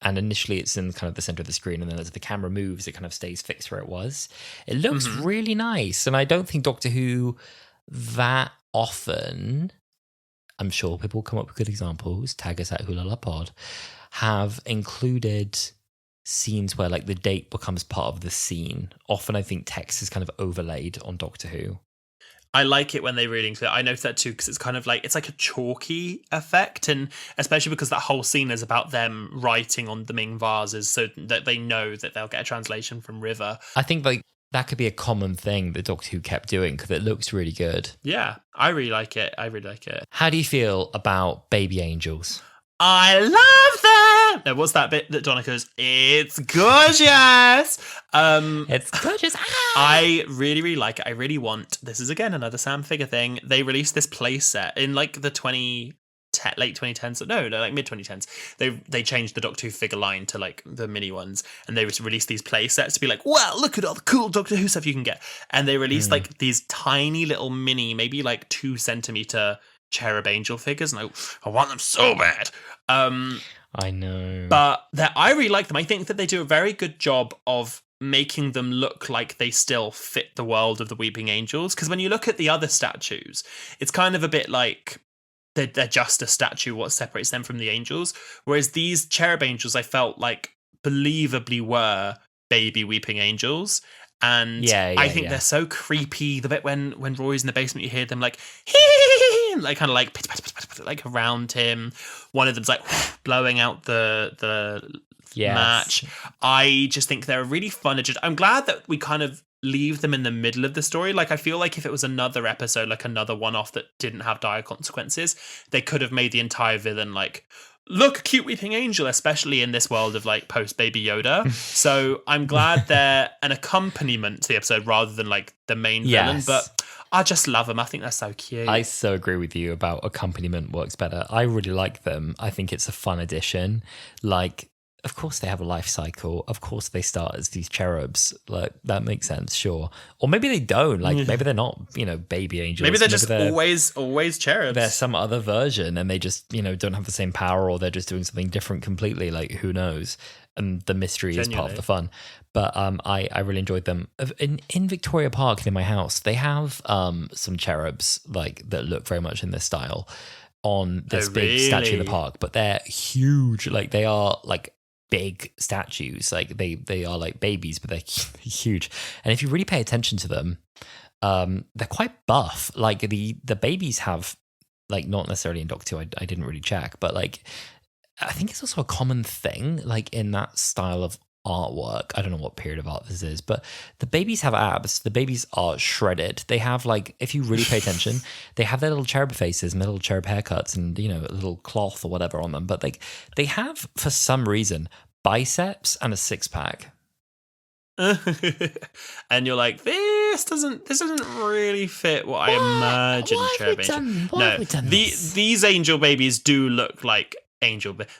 And initially it's in kind of the center of the screen, and then as the camera moves, it kind of stays fixed where it was. It looks really nice. And I don't think Doctor Who that often, I'm sure people will come up with good examples, tag us at Wholala Pod, have included scenes where like the date becomes part of the scene. Often I think text is kind of overlaid on Doctor Who. I like it when they really include it. I noticed that too, because it's kind of like, it's like a chalky effect, and especially because that whole scene is about them writing on the Ming vases so that they know that they'll get a translation from River. I think like that could be a common thing that Doctor Who kept doing because it looks really good. Yeah, I really like it. How do you feel about baby angels? I love them. Now, what's that bit that Donna goes, it's gorgeous. It's gorgeous. I really, really like it. I really want, this is again another Sam Figure thing. They released this play set in like the late 2010s. No, like mid 2010s. They changed the Doctor Who figure line to like the mini ones, and they released these play sets to be like, wow, look at all the cool Doctor Who stuff you can get. And they released like these tiny little mini, maybe like 2 centimeter cherub angel figures, and I want them so bad. I know, but I really like them. I think that they do a very good job of making them look like they still fit the world of the Weeping Angels, because when you look at the other statues, it's kind of a bit like they're just a statue. What separates them from the angels? Whereas these cherub angels, I felt like believably were baby weeping angels. And I think they're so creepy. The bit when Rory's in the basement, you hear them like, and like kind of like around him. One of them's like blowing out the match. I just think they're really fun. I'm glad that we kind of leave them in the middle of the story. Like, I feel like if it was another episode, like another one-off that didn't have dire consequences, they could have made the entire villain like, look, cute weeping angel, especially in this world of like post Baby Yoda. So I'm glad they're an accompaniment to the episode rather than like the main villain. But I just love them. I think they're so cute. I so agree with you about accompaniment works better. I really like them. I think it's a fun addition. Like, of course they have a life cycle. Of course they start as these cherubs. Like, that makes sense, sure. Or maybe they don't. Like, maybe they're not, baby angels. Maybe they're always cherubs. They're some other version and they just, don't have the same power, or they're just doing something different completely. Like, who knows? And the mystery is part of the fun. But I really enjoyed them. In Victoria Park, near my house, they have some cherubs like that look very much in this style on this big statue in the park. But they're huge. Like, they are like big statues. Like, they are like babies, but they're huge. And if you really pay attention to them, they're quite buff. Like, the babies have, like, not necessarily in Doc 2, I didn't really check, but like, I think it's also a common thing, like, in that style of artwork. I don't know what period of art this is, but the babies have abs. The babies are shredded. They have, like, if you really pay attention, they have their little cherub faces and their little cherub haircuts and, a little cloth or whatever on them. But like, they have, for some reason, biceps and a six-pack. And you're like, this doesn't really fit what I imagine cherub angel. These angel babies do look like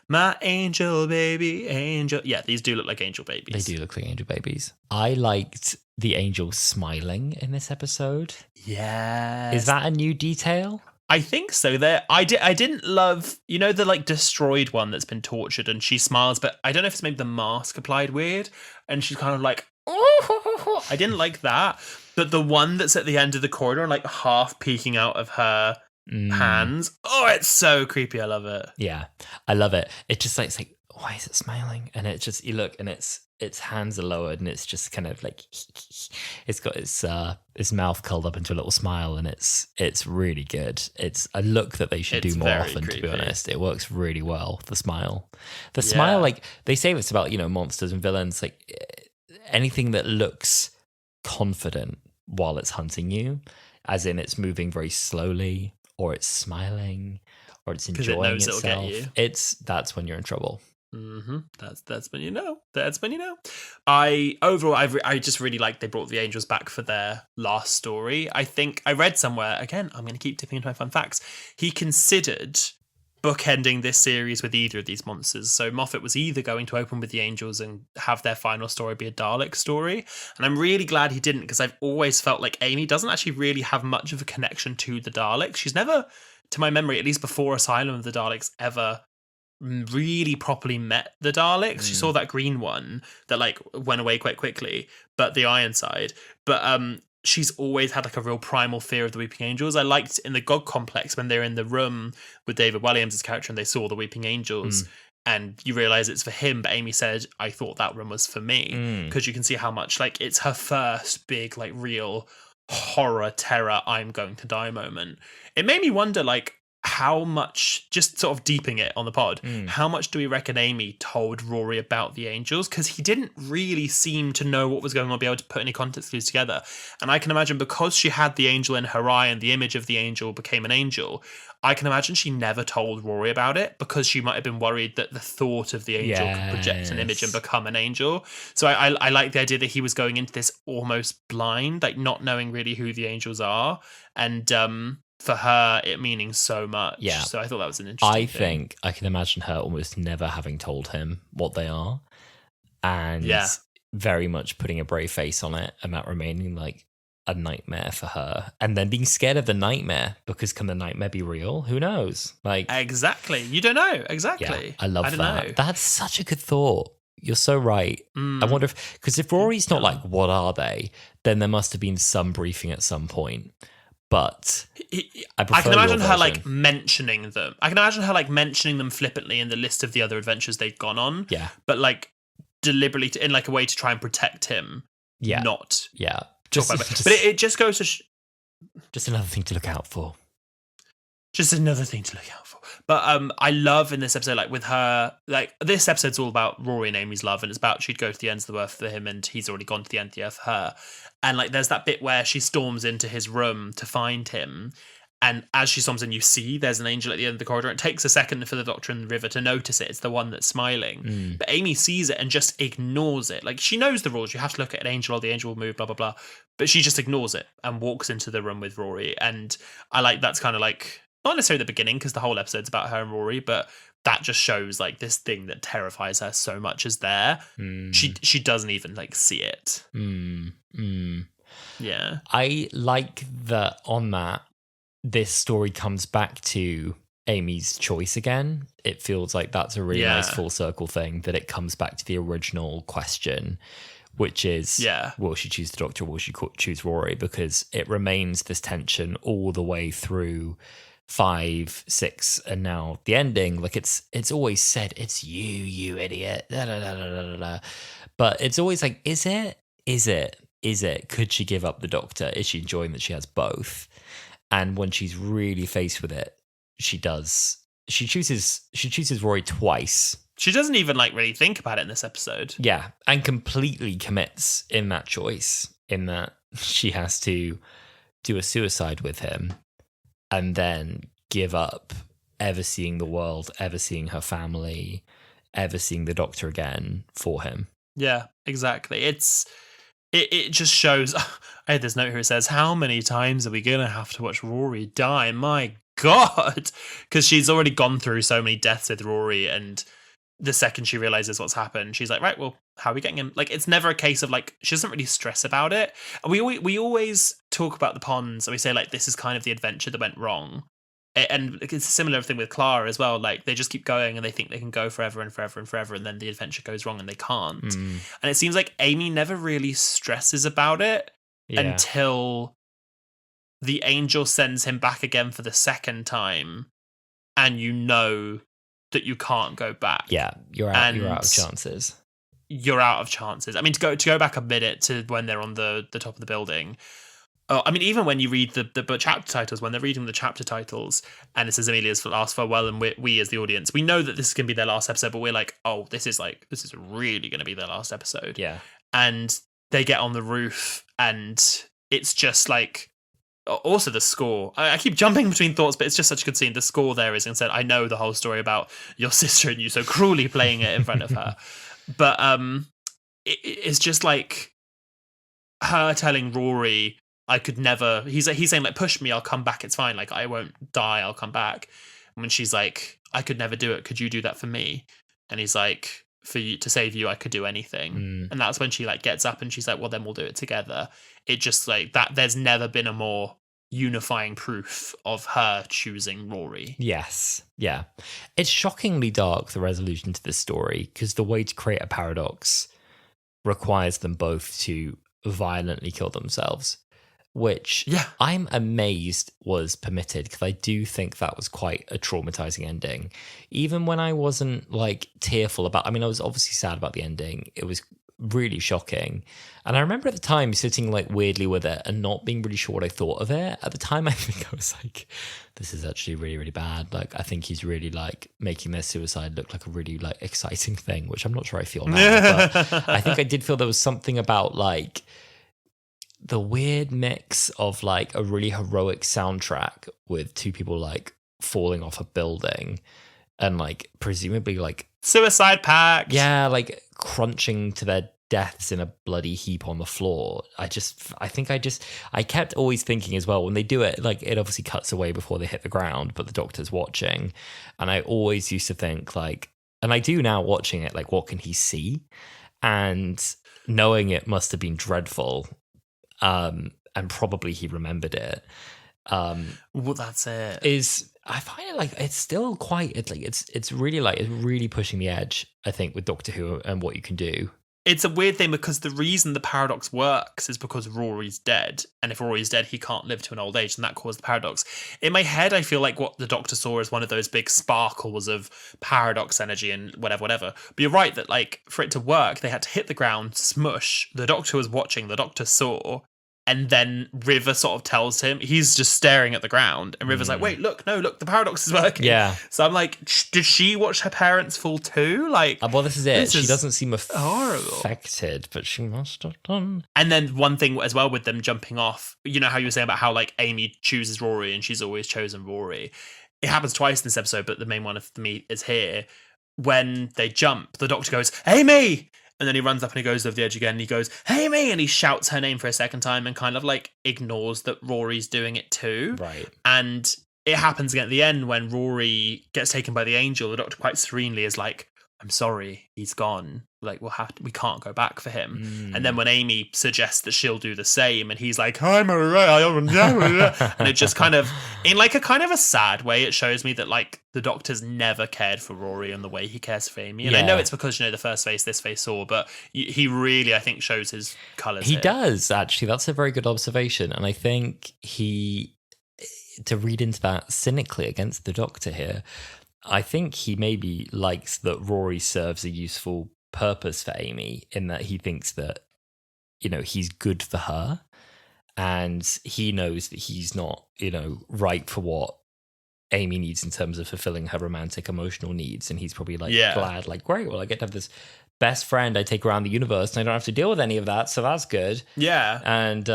my angel baby angel. Yeah, these do look like angel babies. They do look like angel babies. I liked the angel smiling in this episode. Yeah. Is that a new detail? I think so. I didn't love, the like destroyed one that's been tortured and she smiles, but I don't know if it's maybe the mask applied weird and she's kind of like, oh, I didn't like that. But the one that's at the end of the corridor, like half peeking out of her hands. Oh, it's so creepy. I love it. Yeah, I love it. It's just like, it's like, why is it smiling? And it's just, you look and its hands are lowered and it's just kind of like, it's got its mouth curled up into a little smile, and it's really good. It's a look that they should do more often, creepy. To be honest. It works really well, the smile. The smile, like, they say this about, monsters and villains, like anything that looks confident while it's hunting you, as in it's moving very slowly, or it's smiling, or it's enjoying itself. It'll get you. That's when you're in trouble. Mm-hmm. That's when you know. That's when you know. I just really like they brought the angels back for their last story. I think I read somewhere, again, I'm going to keep dipping into my fun facts, he considered bookending this series with either of these monsters. So Moffat was either going to open with the angels and have their final story be a Dalek story, and I'm really glad he didn't, because I've always felt like Amy doesn't actually really have much of a connection to the Daleks. She's never, to my memory, at least before Asylum of the Daleks, ever really properly met the Daleks. She saw that green one that like went away quite quickly, but the Ironside. But she's always had like a real primal fear of the Weeping Angels. I liked in the God Complex when they're in the room with David Williams' character and they saw the Weeping Angels, and you realise it's for him, but Amy said, I thought that room was for me, because you can see how much like it's her first big like real horror, terror, I'm going to die moment. It made me wonder like how much, just sort of deeping it on the pod, how much do we reckon Amy told Rory about the angels? Because he didn't really seem to know what was going on, be able to put any context clues together. And I can imagine because she had the angel in her eye and the image of the angel became an angel, I can imagine she never told Rory about it because she might have been worried that the thought of the angel could project an image and become an angel. So I like the idea that he was going into this almost blind, like not knowing really who the angels are. And for her, it meaning so much. Yeah. So I thought that was an interesting thing. Think I can imagine her almost never having told him what they are. And very much putting a brave face on it and that remaining like a nightmare for her. And then being scared of the nightmare, because can the nightmare be real? Who knows? Like, exactly. You don't know. Exactly. Yeah, I love that. That's such a good thought. You're so right. I wonder if Rory's not like, what are they? Then there must have been some briefing at some point. but I prefer can imagine your her version. like mentioning them. I can imagine her like mentioning them flippantly in the list of the other adventures they've gone on. Yeah. But like deliberately in like a way to try and protect him. Yeah. Not. Yeah. But it just goes to. Just another thing to look out for. Just another thing to look out for. But I love in this episode, like with her, like this episode's all about Rory and Amy's love, and it's about she'd go to the ends of the earth for him, and he's already gone to the end of the earth for her. And like there's that bit where she storms into his room to find him, and as she storms in, you see there's an angel at the end of the corridor. It takes a second for the Doctor and the River to notice it. It's the one that's smiling. But Amy sees it and just ignores it. Like she knows the rules. You have to look at an angel or the angel will move, blah, blah, blah. But she just ignores it and walks into the room with Rory. And I like that's kind of like, not necessarily the beginning because the whole episode's about her and Rory, but that just shows like this thing that terrifies her so much is there. She doesn't even like see it. Yeah. I like that on that, this story comes back to Amy's choice again. It feels like that's a really nice full circle thing, that it comes back to the original question, which is, will she choose the Doctor or will she choose Rory? Because it remains this tension all the way through 5, 6, and now the ending. Like it's always said, it's you idiot. Da, da, da, da, da, da. But it's always like, is it? Could she give up the Doctor? Is she enjoying that she has both? And when she's really faced with it, she does. She chooses Rory twice. She doesn't even like really think about it in this episode. Yeah, and completely commits in that choice, in that she has to do a suicide with him and then give up ever seeing the world, ever seeing her family, ever seeing the Doctor again for him. Yeah, exactly. It just shows. I had this note here. It says, "How many times are we gonna have to watch Rory die? My God," because she's already gone through so many deaths with Rory, and the second she realizes what's happened, she's like, "Right, well, how are we getting him?" Like, it's never a case of like she doesn't really stress about it. And we always talk about the ponds, and we say like this is kind of the adventure that went wrong. And it's a similar thing with Clara as well. Like they just keep going and they think they can go forever and forever and forever, and then the adventure goes wrong and they can't. And it seems like Amy never really stresses about it until the angel sends him back again for the second time, and you know that you can't go back. Yeah, you're out of chances. You're out of chances. I mean, to go back a minute to when they're on the top of the building. Oh, I mean, even when you read the chapter titles, when they're reading the chapter titles, and it says Amelia's last farewell, and we as the audience, we know that this is going to be their last episode, but we're like, oh, this is really going to be their last episode. Yeah. And they get on the roof, and it's just like, also the score. I keep jumping between thoughts, but it's just such a good scene. The score there is instead, I know the whole story about your sister and you so cruelly playing it in front of her, but it's just like her telling Rory, I could never. He's saying like, push me, I'll come back. It's fine. Like I won't die. I'll come back. And when she's like, I could never do it. Could you do that for me? And he's like, for you to save you, I could do anything. And that's when she like gets up and she's like, well, then we'll do it together. It just like that. There's never been a more unifying proof of her choosing Rory. Yes. Yeah. It's shockingly dark, the resolution to this story, because the way to create a paradox requires them both to violently kill themselves. Which I'm amazed was permitted, because I do think that was quite a traumatizing ending. Even when I wasn't like tearful about, I mean, I was obviously sad about the ending. It was really shocking. And I remember at the time sitting like weirdly with it and not being really sure what I thought of it. At the time, I think I was like, this is actually really, really bad. Like, I think he's really like making their suicide look like a really like exciting thing, which I'm not sure I feel now. But I think I did feel there was something about like, the weird mix of like a really heroic soundtrack with two people like falling off a building and like presumably like suicide pact. Yeah, like crunching to their deaths in a bloody heap on the floor. I kept always thinking as well, when they do it, like it obviously cuts away before they hit the ground, but the Doctor's watching. And I always used to think like, and I do now watching it, like, what can he see? And knowing it must have been dreadful. And probably he remembered it. Well, that's it. I find it like it's still quite. It's really pushing the edge, I think, with Doctor Who and what you can do. it's a weird thing because the reason the paradox works is because Rory's dead. And if Rory's dead, he can't live to an old age, and that caused the paradox. In my head, I feel like what the Doctor saw is one of those big sparkles of paradox energy and whatever. But you're right that, like, for it to work, they had to hit the ground, smush. The Doctor was watching, the Doctor saw. And then River sort of tells him, he's just staring at the ground. And River's like, wait, look, the paradox is working. Yeah. So I'm like, did she watch her parents fall too? Like, well, this is it. She doesn't seem horrible. affected, but she must have done. And then one thing as well with them jumping off, you know how you were saying about how, like, Amy chooses Rory and she's always chosen Rory. It happens twice in this episode, but the main one for me is here. When they jump, the Doctor goes, Amy! And then he runs up and he goes over the edge again and he goes, Amy! And he shouts her name for a second time and kind of, like, ignores that Rory's doing it too. Right. And it happens again at the end when Rory gets taken by the angel. The Doctor quite serenely is like, I'm sorry, he's gone. Like, we can't go back for him. And then when Amy suggests that she'll do the same, and he's like, I'm alright, and it just kind of, in like a kind of a sad way, it shows me that, like, the Doctor's never cared for Rory in the way he cares for Amy. And I know it's because, you know, the first face this face saw, but he really, I think, shows his colours. He does, actually. That's a very good observation. And I think to read into that cynically against the Doctor here, I think he maybe likes that Rory serves a useful purpose for Amy, in that he thinks that, you know, he's good for her, and he knows that he's not, you know, right for what Amy needs in terms of fulfilling her romantic emotional needs. And he's probably like glad, like, great, well, I get to have this best friend I take around the universe and I don't have to deal with any of that, so that's good. Yeah. And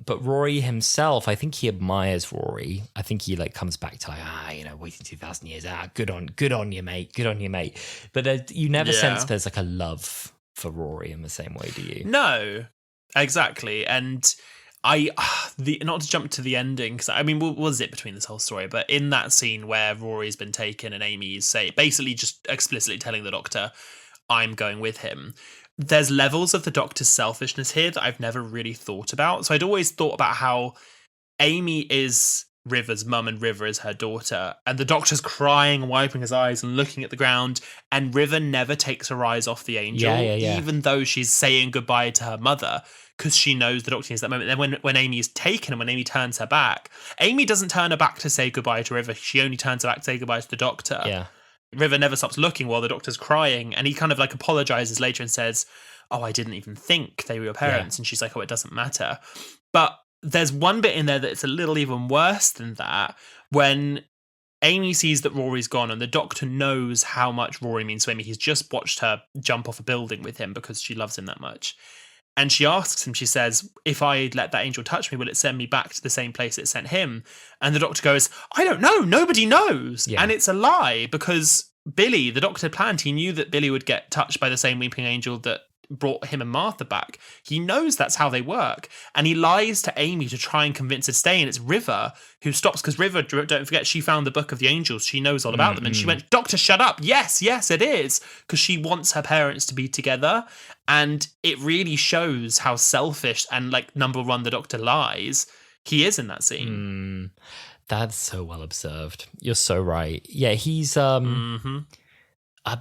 but Rory himself, I think he admires Rory. I think he, like, comes back to, like, you know, waiting 2,000 years, good on you, mate. But you never sense there's, like, a love for Rory in the same way, do you? No, exactly. And not to jump to the ending, because I mean, what was it between this whole story? But in that scene where Rory's been taken and Amy's basically just explicitly telling the Doctor, I'm going with him. There's levels of the Doctor's selfishness here that I've never really thought about. So I'd always thought about how Amy is River's mum and River is her daughter, and the Doctor's crying, wiping his eyes and looking at the ground, and River never takes her eyes off the angel, even though she's saying goodbye to her mother, because she knows the Doctor needs that moment. Then when Amy is taken and when Amy turns her back, Amy doesn't turn her back to say goodbye to River. She only turns her back to say goodbye to the Doctor. Yeah. River never stops looking while the Doctor's crying, and he kind of, like, apologizes later and says, oh, I didn't even think they were your parents. And she's like, oh, it doesn't matter. But there's one bit in there that's a little even worse than that, when Amy sees that Rory's gone and the Doctor knows how much Rory means to Amy. He's just watched her jump off a building with him because she loves him that much. And she asks him, she says, if I let that angel touch me, will it send me back to the same place it sent him? And the Doctor goes, I don't know. Nobody knows. Yeah. And it's a lie, because Billy, the Doctor planned, he knew that Billy would get touched by the same weeping angel that brought him and Martha back. He knows that's how they work. And he lies to Amy to try and convince her to stay. And it's River who stops, because River, don't forget, she found the Book of the Angels. She knows all about them. And she went, Doctor, shut up. Yes, it is. Because she wants her parents to be together. And it really shows how selfish and, like, number one, the Doctor lies he is in that scene. That's so well observed. You're so right. Yeah, he's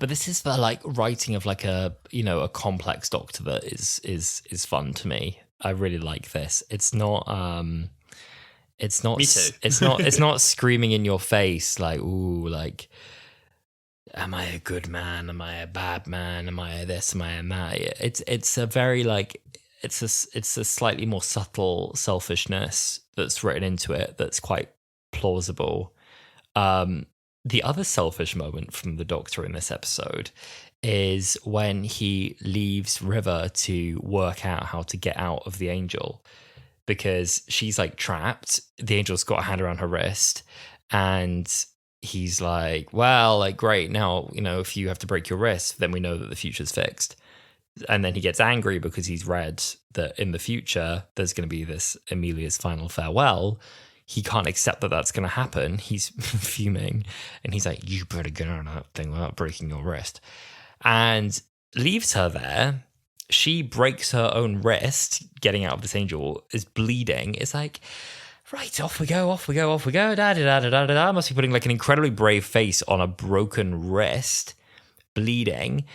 but this is the, like, writing of, like, a, you know, a complex Doctor that is fun to me. I really like this. It's not me too. it's not screaming in your face like, ooh, like, am I a good man? Am I a bad man? Am I a this? Am I a that? It's a very, like, it's a slightly more subtle selfishness that's written into it that's quite plausible. The other selfish moment from the Doctor in this episode is when he leaves River to work out how to get out of the angel, because she's, like, trapped. The angel's got a hand around her wrist, and he's like, well, like, great, now, you know, if you have to break your wrist, then we know that the future's fixed. And then he gets angry because he's read that in the future there's going to be this Amelia's final farewell. He can't accept that that's going to happen. He's fuming, and he's like, you better get on that thing without breaking your wrist. And leaves her there. She breaks her own wrist, getting out of this angel, is bleeding. It's like, right, off we go, da-da-da-da-da-da-da. Must be putting, like, an incredibly brave face on a broken wrist, bleeding.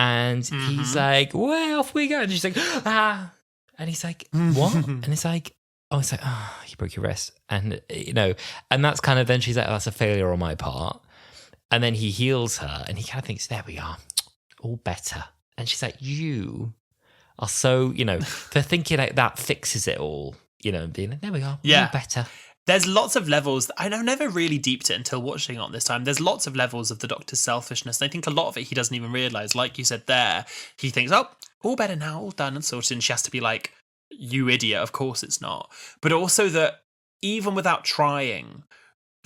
And he's like, "Where off we go?" And she's like, "Ah." And he's like, "What?" And it's like, you broke your wrist. And, and that's kind of, then she's like, "Oh, that's a failure on my part." And then he heals her and he kind of thinks, "There we are, all better." And she's like, "You are so, for thinking like that fixes it all, and being like, there we are, all better." There's lots of levels. I never really deeped it until watching it on this time. There's lots of levels of the Doctor's selfishness. And I think a lot of it he doesn't even realise. Like you said there, he thinks, "Oh, all better now, all done and sorted." And she has to be like, "You idiot, of course it's not." But also that even without trying,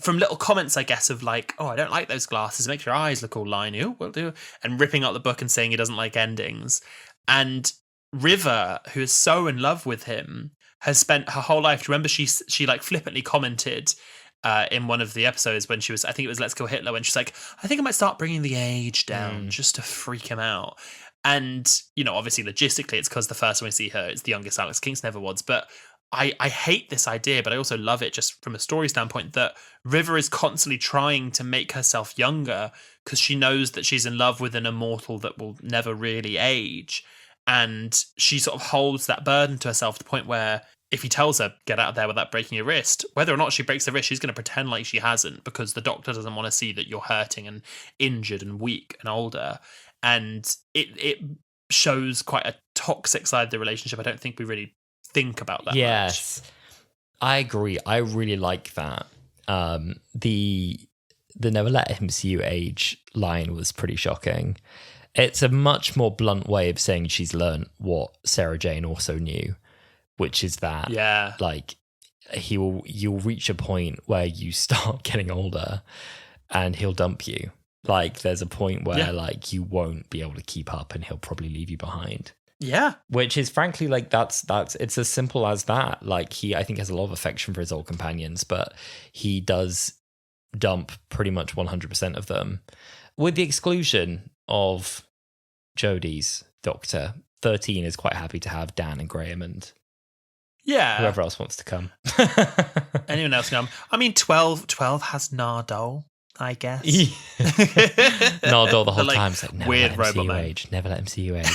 from little comments, I guess, of like, "Oh, I don't like those glasses. It makes your eyes look all liney." "Oh, will do." And ripping out the book and saying he doesn't like endings. And River, who is so in love with him, has spent her whole life. Remember, she like flippantly commented in one of the episodes when she was, I think it was Let's Kill Hitler, when she's like, "I think I might start bringing the age down just to freak him out." And, obviously logistically, it's because the first time we see her, it's the youngest Alex Kingston ever was. But I hate this idea, but I also love it just from a story standpoint, that River is constantly trying to make herself younger because she knows that she's in love with an immortal that will never really age. And she sort of holds that burden to herself to the point where if he tells her, "Get out of there without breaking your wrist," whether or not she breaks the wrist, she's going to pretend like she hasn't, because the Doctor doesn't want to see that you're hurting and injured and weak and older. And it shows quite a toxic side of the relationship. I don't think we really think about that much. I agree. I really like that. The "never let him see you age" line was pretty shocking. It's a much more blunt way of saying she's learned what Sarah Jane also knew, which is that like you'll reach a point where you start getting older and he'll dump you. Like there's a point where like you won't be able to keep up and he'll probably leave you behind. Yeah. Which is frankly like that's it's as simple as that. Like he, I think, has a lot of affection for his old companions, but he does dump pretty much 100% of them, with the exclusion of Jodie's Doctor. 13 is quite happy to have Dan and Graham and whoever else wants to come. Anyone else come? I mean, 12 has Nardole, I guess. Nardole the whole time. It's like, never weird let him see you robot age. Never let him see you age.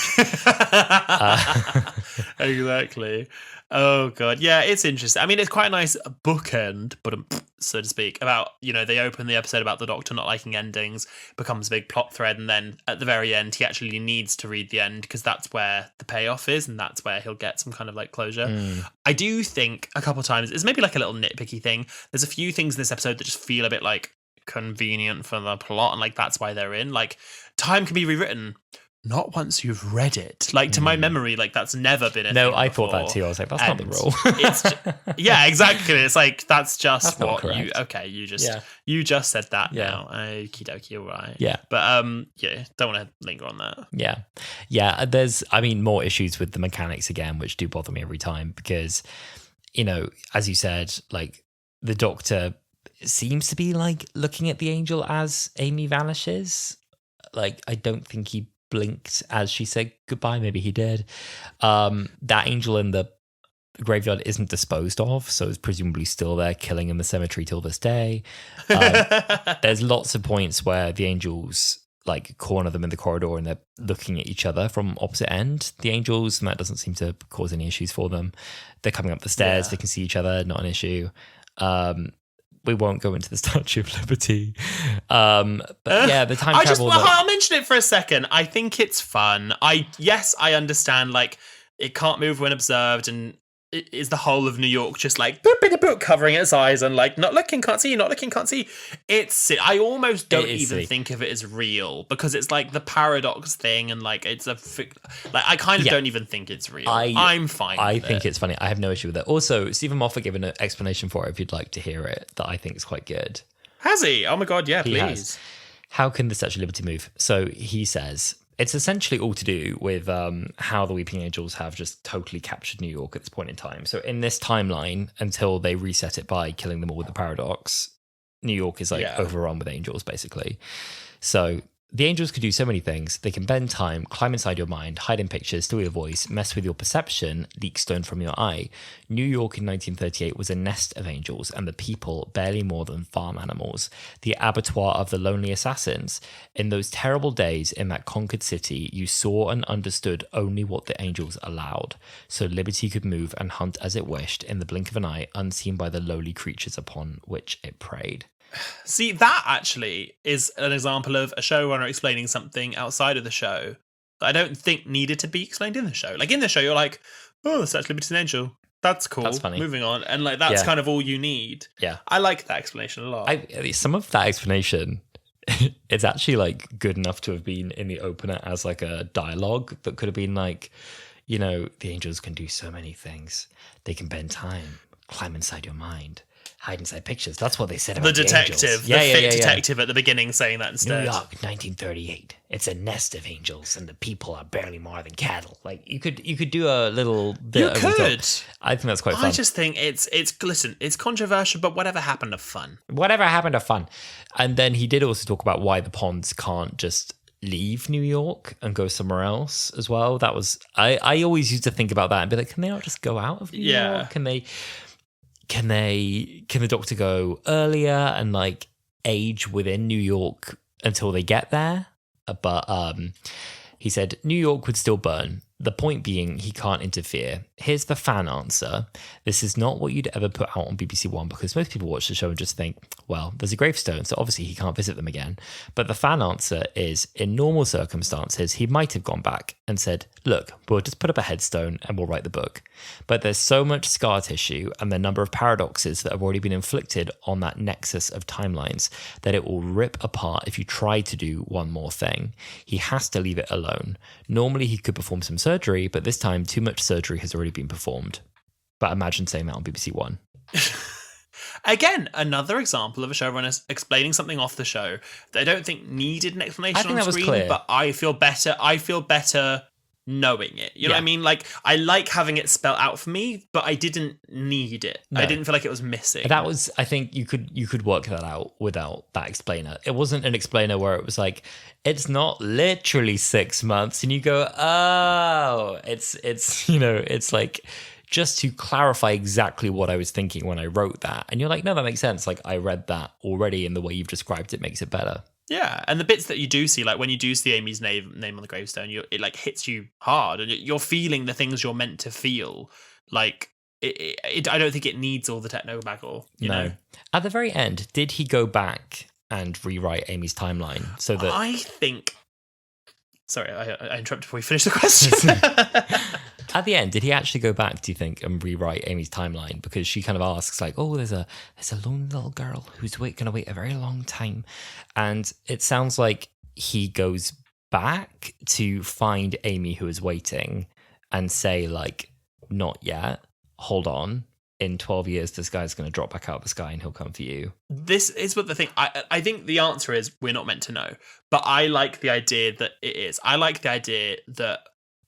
Exactly. Oh god, yeah, it's interesting. I mean, it's quite a nice bookend, but so to speak, about, they open the episode about the Doctor not liking endings, becomes a big plot thread, and then at the very end he actually needs to read the end because that's where the payoff is, and that's where he'll get some kind of like closure. I do think a couple of times it's maybe like a little nitpicky thing. There's a few things in this episode that just feel a bit like convenient for the plot, and like that's why they're in. Like, time can be rewritten. Not once you've read it. Like, to my memory, like, that's never been a thing I before. thought that too. I was like, that's not the rule. Yeah, exactly. It's like, that's just that's what you... Okay, you just said that now. Okie dokie, all right. Yeah. But, don't want to linger on that. Yeah. Yeah, there's, more issues with the mechanics again, which do bother me every time because, as you said, like, the Doctor seems to be, like, looking at the angel as Amy vanishes. Like, I don't think he blinked as she said goodbye. Maybe he did. That angel in the graveyard isn't disposed of, so it's presumably still there killing in the cemetery till this day. There's lots of points where the angels like corner them in the corridor and they're looking at each other from opposite end, the angels, and that doesn't seem to cause any issues for them. They're coming up the stairs, they can see each other, not an issue. We won't go into the Statue of Liberty. But yeah, the time travel... I'll mention it for a second. I think it's fun. I understand, like, it can't move when observed, and is the whole of New York just like boop in a book covering its eyes and like not looking, can't see, not looking, can't see. I almost don't even think of it as real because it's like the paradox thing and like it's I kind of don't even think it's real. I'm fine. I think it's funny. I have no issue with it. Also, Stephen Moffat gave an explanation for it if you'd like to hear it that I think is quite good. Has he? Oh my god, yeah, he please. Has. How can the Statue of Liberty move? So he says it's essentially all to do with how the Weeping Angels have just totally captured New York at this point in time. So in this timeline, until they reset it by killing them all with the paradox, New York is like overrun with angels, basically. So The angels can do so many things. They can bend time, climb inside your mind, hide in pictures, steal your voice, mess with your perception, leak stone from your eye. New York in 1938 was a nest of angels, and the people barely more than farm animals. The abattoir of the lonely assassins. In those terrible days in that conquered city, you saw and understood only what the angels allowed. So liberty could move and hunt as it wished in the blink of an eye, unseen by the lowly creatures upon which it preyed. See, that actually is an example of a showrunner explaining something outside of the show that I don't think needed to be explained in the show. Like, in the show, you're like, oh, that's actually an angel. That's cool. That's funny. Moving on. And, like, that's kind of all you need. Yeah. I like that explanation a lot. Some of that explanation, it's actually, like, good enough to have been in the opener as, like, a dialogue that could have been, like, you know, the angels can do so many things. They can bend time, climb inside your mind, hide inside pictures. That's what they said about the detective, the angels. Detective at the beginning saying that instead. New York, 1938. It's a nest of angels, and the people are barely more than cattle. Like, you could do a little bit. You could. I think that's quite fun. I just think it's listen, it's controversial, but whatever happened to fun. Whatever happened to fun. And then he did also talk about why the Ponds can't just leave New York and go somewhere else as well. That was I always used to think about that and be like, can they not just go out of New York? Can the Doctor go earlier and like age within New York until they get there? But he said New York would still burn. The point being, he can't interfere. Here's the fan answer. This is not what you'd ever put out on BBC One, because most people watch the show and just think, well, there's a gravestone, so obviously he can't visit them again. But the fan answer is, in normal circumstances, he might have gone back and said, look, we'll just put up a headstone and we'll write the book. But there's so much scar tissue and the number of paradoxes that have already been inflicted on that nexus of timelines that it will rip apart if you try to do one more thing. He has to leave it alone. Normally he could perform some surgery, but this time too much surgery has already been performed. But imagine saying that on BBC One. Again, another example of a showrunner explaining something off the show that I don't think needed an explanation on screen, but I feel better knowing it. You know what I mean? Like, I like having it spelled out for me, but I didn't need it. No. I didn't feel like it was missing. That was, I think you could work that out without that explainer. It wasn't an explainer where it was like, it's not literally 6 months, and you go, oh, it's you know, it's like, just to clarify exactly what I was thinking when I wrote that. And you're like, no, that makes sense. Like, I read that already, and the way you've described it makes it better. Yeah, and the bits that you do see, like when you do see Amy's name on the gravestone, it like hits you hard, and you're feeling the things you're meant to feel. Like, I don't think it needs all the techno baggle, you know? At the very end, did he go back and rewrite Amy's timeline so that... I think... Sorry, I interrupted before you finished the question. At the end, did he actually go back, do you think, and rewrite Amy's timeline? Because she kind of asks, like, oh, there's a lonely little girl who's going to wait a very long time. And it sounds like he goes back to find Amy who is waiting and say, like, not yet, hold on. In 12 years, this guy's going to drop back out of the sky and he'll come for you. This is what the thing... I think the answer is we're not meant to know. But I like the idea that it is. I like the idea that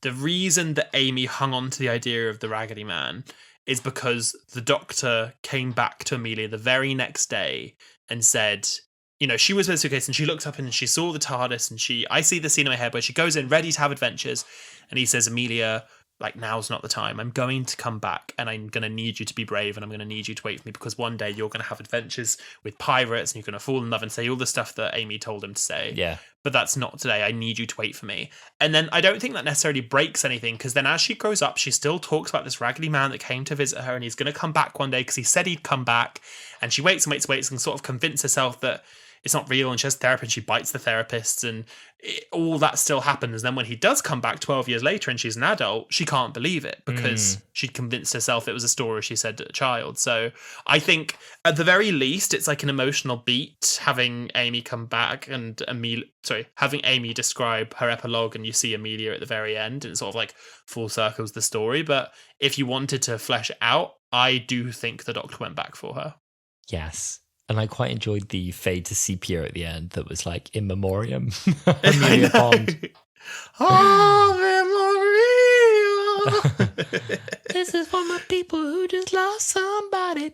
the reason that Amy hung on to the idea of the Raggedy Man is because the Doctor came back to Amelia the very next day and said, you know, she was with the suitcase and she looked up and she saw the TARDIS and I see the scene in my head where she goes in ready to have adventures and he says, Amelia, like, now's not the time. I'm going to come back and I'm going to need you to be brave and I'm going to need you to wait for me because one day you're going to have adventures with pirates and you're going to fall in love and say all the stuff that Amy told him to say. Yeah. But that's not today. I need you to wait for me. And then I don't think that necessarily breaks anything because then as she grows up, she still talks about this Raggedy Man that came to visit her and he's going to come back one day because he said he'd come back. And she waits and sort of convince herself that it's not real and she has therapy and she bites the therapists and all that still happens. And then when he does come back 12 years later and she's an adult, she can't believe it because she'd convinced herself it was a story she said to a child. So I think at the very least, it's like an emotional beat having Amy come back and having Amy describe her epilogue and you see Amelia at the very end and it sort of like full circles the story. But if you wanted to flesh it out, I do think the Doctor went back for her. Yes. And I quite enjoyed the fade to sepia at the end that was like in memoriam. Amelia Pond. Oh, Maria. This is for my people who just lost somebody.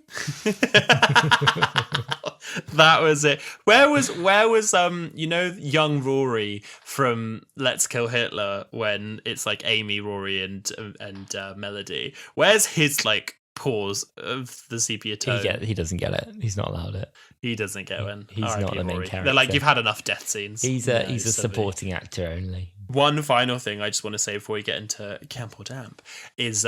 That was it. Where was young Rory from Let's Kill Hitler when it's like Amy, Rory, and Melody? Where's his like pause of the sepia tone? He doesn't get it. He's not allowed it. He doesn't get one. He's not the main character. They're like, you've had enough death scenes. He's a supporting actor only. One final thing I just want to say before we get into Camp or Damp is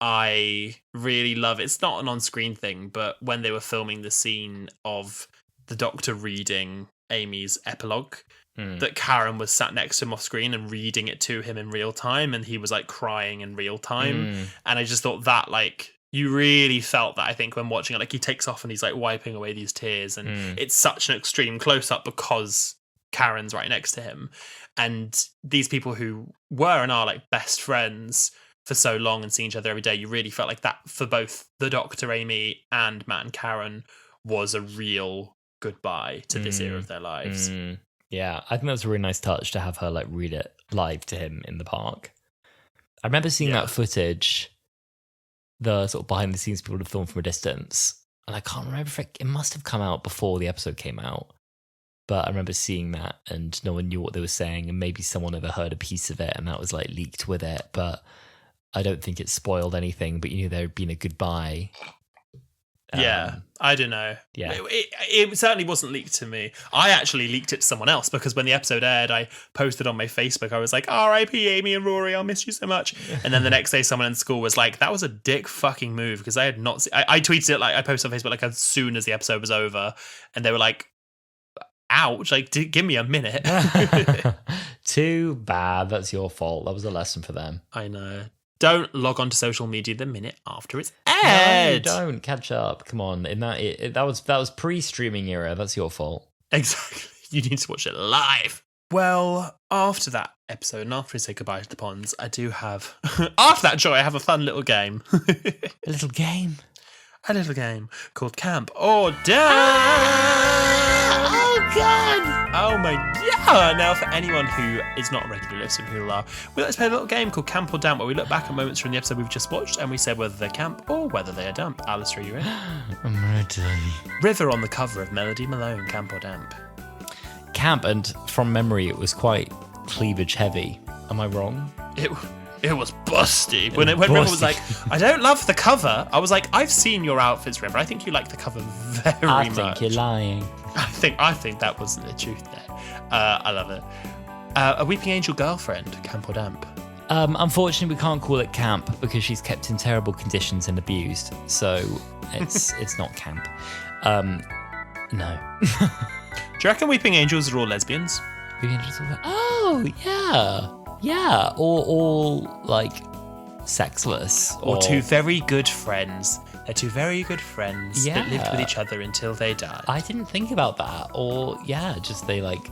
I really love, it's not an on-screen thing, but when they were filming the scene of the Doctor reading Amy's epilogue, that Karen was sat next to him off screen and reading it to him in real time, and he was like crying in real time. And I just thought that like, you really felt that, I think, when watching it. Like, he takes off and he's like wiping away these tears, and it's such an extreme close-up because Karen's right next to him. And these people who were and are like best friends for so long and seeing each other every day, you really felt like that for both the Doctor, Amy, and Matt and Karen was a real goodbye to this era of their lives. Yeah, I think that was a really nice touch to have her like read it live to him in the park. I remember seeing that footage, the sort of behind the scenes people had filmed from a distance, and I can't remember if it must have come out before the episode came out, but I remember seeing that and no one knew what they were saying, and maybe someone overheard a piece of it and that was like leaked with it, but I don't think it spoiled anything, but you knew there had been a goodbye. I don't know. Yeah, it certainly wasn't leaked to me. I actually leaked it to someone else because when the episode aired, I posted on my Facebook. I was like, "R.I.P. Amy and Rory, I'll miss you so much." And then the next day, someone in school was like, "That was a dick fucking move," because I had not. I tweeted it, like I posted on Facebook like as soon as the episode was over, and they were like, "Ouch! Like, give me a minute." Too bad. That's your fault. That was a lesson for them. I know. Don't log on to social media the minute after it's aired. No, don't catch up. Come on, that was pre-streaming era. That's your fault. Exactly. You need to watch it live. Well, after that episode and after we say goodbye to the ponds, I do have after that joy, I have a fun little game. A little game called Camp or Damp. Oh God! Oh my God! Now, for anyone who is not a regular listener who are, we like to play a little game called Camp or Damp, where we look back at moments from the episode we've just watched and we say whether they're camp or whether they are damp. Alasdair, are you in? I'm ready. River on the cover of Melody Malone, Camp or Damp? Camp, and from memory, it was quite cleavage heavy. Am I wrong? It was busty. When River was like, "I don't love the cover," I was like, "I've seen your outfits, River. I think you like the cover very much." I think you're lying. I think that wasn't the truth there. I love it. A Weeping Angel girlfriend, Camp or Damp? Unfortunately, we can't call it camp because she's kept in terrible conditions and abused. So it's not camp. No. Do you reckon Weeping Angels are all lesbians? Weeping Angels are oh yeah. Yeah, or all like sexless, or two very good friends. They're two very good friends that lived with each other until they died. I didn't think about that. Or just they like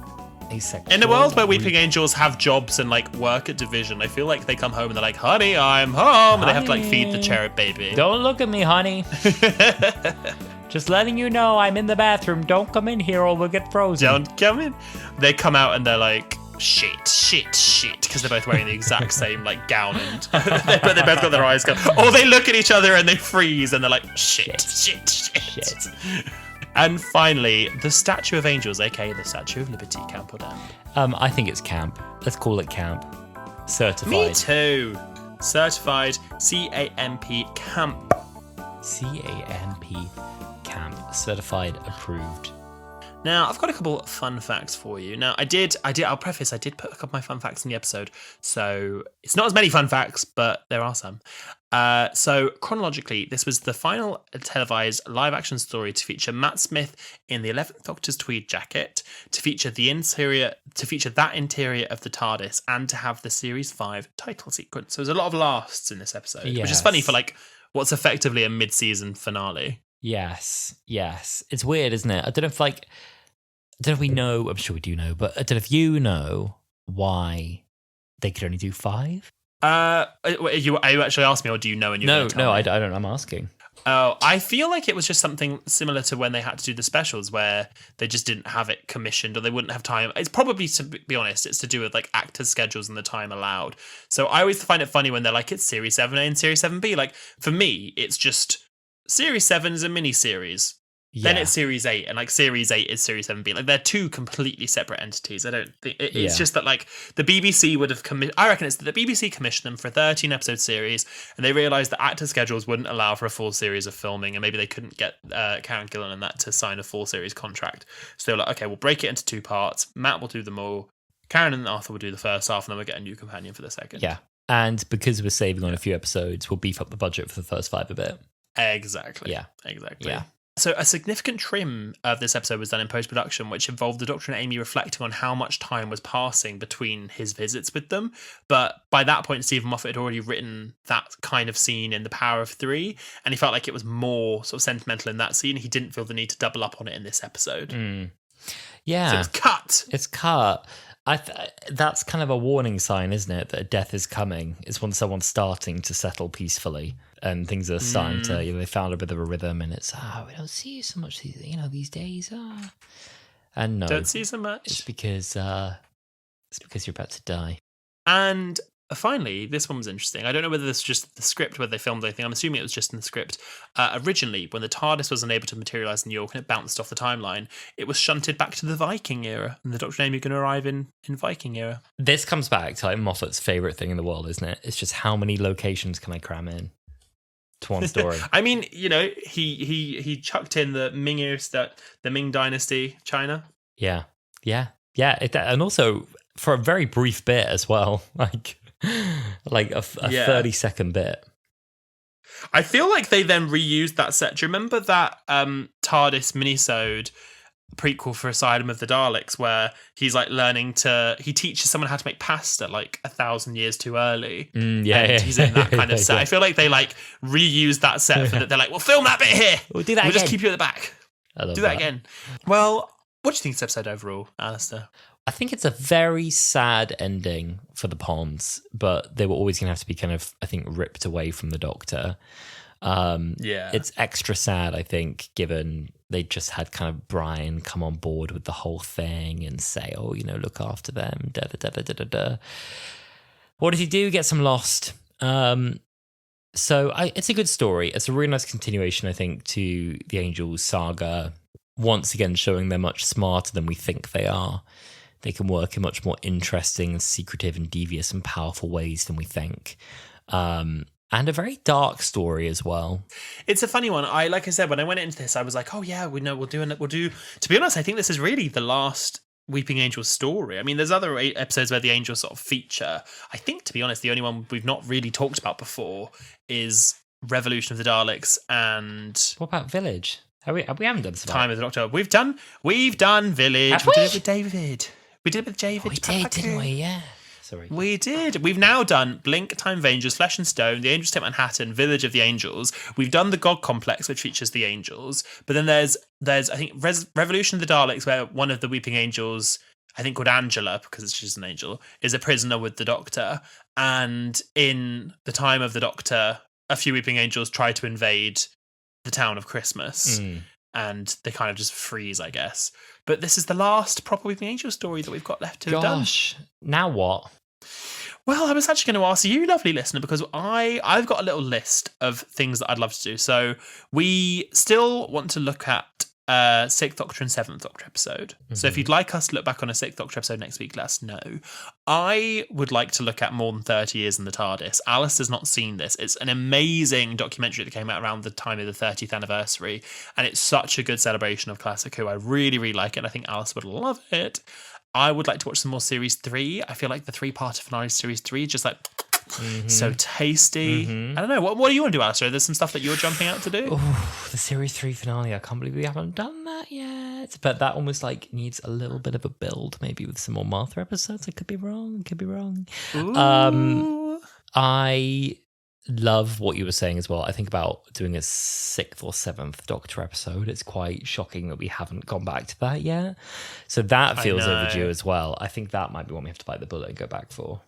asexual. In a world where Weeping Angels have jobs and like work at Division, I feel like they come home and they're like, "Honey, I'm home," and they have to like feed the cherub baby. Don't look at me, honey. Just letting you know I'm in the bathroom. Don't come in here or we'll get frozen. Don't come in. They come out and they're like, shit, because they're both wearing the exact same like gown, and they both got their eyes go. Or they look at each other and they freeze and they're like, shit. And finally, the Statue of Angels, aka the Statue of Liberty, Camp or Damp? I think it's camp. Let's call it camp. Certified. Me too. Certified. CAMP camp. CAMP camp. Certified approved. Now, I've got a couple of fun facts for you. Now, I'll preface, I did put a couple of my fun facts in the episode, so it's not as many fun facts, but there are some. So, chronologically, this was the final televised live-action story to feature Matt Smith in the 11th Doctor's tweed jacket, to feature that interior of the TARDIS, and to have the Series 5 title sequence. So there's a lot of lasts in this episode, which is funny for, like, what's effectively a mid-season finale. Yes. It's weird, isn't it? I don't know if we know, I'm sure we do know, but I don't know if you know why they could only do 5? I don't. I'm asking. Oh, I feel like it was just something similar to when they had to do the specials where they just didn't have it commissioned or they wouldn't have time. It's probably, to be honest, it's to do with like actors' schedules and the time allowed. So I always find it funny when they're like, it's Series 7A and Series 7B. Like, for me, it's just Series 7 is a mini-series. Then it's Series 8, and like Series 8 is Series 7B. Like they're two completely separate entities. I don't think it's just that like the BBC would have I reckon it's that the BBC commissioned them for a 13 episode series, and they realised that actor schedules wouldn't allow for a full series of filming, and maybe they couldn't get Karen Gillan and that to sign a full series contract. So they were like, okay, we'll break it into 2 parts. Matt will do them all. Karen and Arthur will do the first half, and then we'll get a new companion for the second. Yeah, and because we're saving on a few episodes, we'll beef up the budget for the first 5 a bit. Exactly. Yeah. Exactly. Yeah. So a significant trim of this episode was done in post-production, which involved the Doctor and Amy reflecting on how much time was passing between his visits with them. But by that point, Stephen Moffat had already written that kind of scene in The Power of Three, and he felt like it was more sort of sentimental in that scene. He didn't feel the need to double up on it in this episode. Yeah. So it's cut. It's cut. That's kind of a warning sign, isn't it? That death is coming. It's when someone's starting to settle peacefully and things are starting to, they found a bit of a rhythm, and it's, we don't see you so much, these days. And no. Don't see so much. It's because you're about to die. And finally, this one was interesting. I don't know whether this was just the script, whether they filmed anything. I'm assuming it was just in the script. Originally, when the TARDIS was unable to materialise in New York and it bounced off the timeline, it was shunted back to the Viking era, and the Doctor and Amy are going to arrive in Viking era. This comes back to like Moffat's favourite thing in the world, isn't it? It's just how many locations can I cram in to one story? I mean, he chucked in the Ming era, the Ming Dynasty, China. Yeah. And also for a very brief bit as well, like a 30-second bit. I feel like they then reused that set. Do you remember that TARDIS minisode prequel for Asylum of the Daleks, where he's like he teaches someone how to make pasta like 1,000 years too early? He's in that kind of set. I feel like they like reused that set for that. They're like, we'll film that bit here. We'll do that again. We'll just keep you at the back. Do that again. Well, what do you think of this episode overall, Alasdair? I think it's a very sad ending for the Ponds, but they were always going to have to be kind of, I think, ripped away from the Doctor. It's extra sad, I think, given they just had kind of Brian come on board with the whole thing and say, look after them, da-da-da-da-da-da. What does he do? Gets them lost. So it's a good story. It's a really nice continuation, I think, to the Angels saga. Once again, showing they're much smarter than we think they are. They can work in much more interesting and secretive and devious and powerful ways than we think. And a very dark story as well. It's a funny one. Like I said, when I went into this, I was like, oh yeah, we'll do. To be honest, I think this is really the last Weeping Angels story. I mean, there's other episodes where the angels sort of feature. I think, to be honest, the only one we've not really talked about before is Revolution of the Daleks and... What about Village? We haven't done some Time of the Doctor. We've done Village. We did it with David. We did it with David. We did, didn't we? Yeah. Sorry. We did. We've now done Blink, Time of Angels, Flesh and Stone, The Angels Take Manhattan, Village of the Angels. We've done the God Complex, which features the angels. But then there's I think, Revolution of the Daleks, where one of the Weeping Angels, I think called Angela, because she's an angel, is a prisoner with the Doctor. And in the Time of the Doctor, a few Weeping Angels try to invade the town of Christmas. And they kind of just freeze, I guess. But this is the last proper Weeping Angel story that we've got left to have done. Gosh, now what? Well, I was actually going to ask you, lovely listener, because I've got a little list of things that I'd love to do. So we still want to look at 6th Doctor and 7th Doctor episode. So if you'd like us to look back on a 6th Doctor episode next week, let us know. I would like to look at More Than 30 Years in the TARDIS. Alice has not seen this. It's an amazing documentary that came out around the time of the 30th anniversary, and it's such a good celebration of Classic Who. I really, really like it, and I think Alice would love it. I would like to watch some more Series 3. I feel like the 3-part finale Series 3 is just like... so tasty. I don't know. What do you want to do, Alistair? There's some stuff that you're jumping out to do? Oh, the Series 3 finale. I can't believe we haven't done that yet. But that almost like needs a little bit of a build, maybe with some more Martha episodes. I could be wrong. I love what you were saying as well. I think about doing a 6th or 7th Doctor episode. It's quite shocking that we haven't gone back to that yet. So that feels overdue as well. I think that might be one we have to bite the bullet and go back for.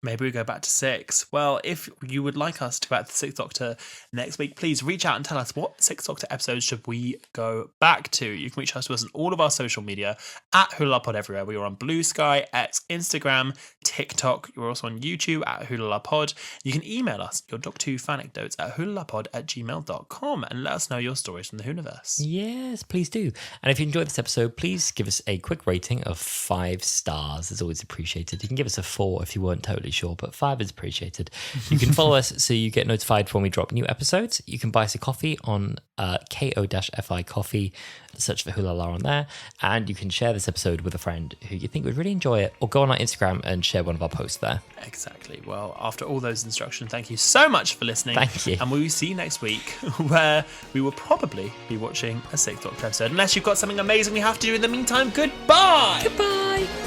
Maybe we go back to 6. Well, if you would like us to go back to 6th Doctor next week, please reach out and tell us what 6th Doctor episodes should we go back to. You can reach out to us on all of our social media at Wholala Pod everywhere. We are on Blue Sky, X, Instagram, TikTok. You're also on YouTube at Wholala Pod. You can email us your Doctor Who fan anecdotes at wholalapod@gmail.com and let us know your stories from the Whoniverse. Yes, please do. And if you enjoyed this episode, please give us a quick rating of 5 stars. It's always appreciated. You can give us a 4 if you weren't totally sure, but 5 is appreciated. You can follow us so you get notified when we drop new episodes. You can buy us a coffee on ko-fi coffee. Search for Wholala on there, and you can share this episode with a friend who you think would really enjoy it, or go on our Instagram and share one of our posts there. Exactly. Well, after all those instructions, thank you so much for listening. Thank you. And we will see you next week, where we will probably be watching a 6th Doctor episode, unless you've got something amazing we have to do in the meantime. Goodbye. Goodbye.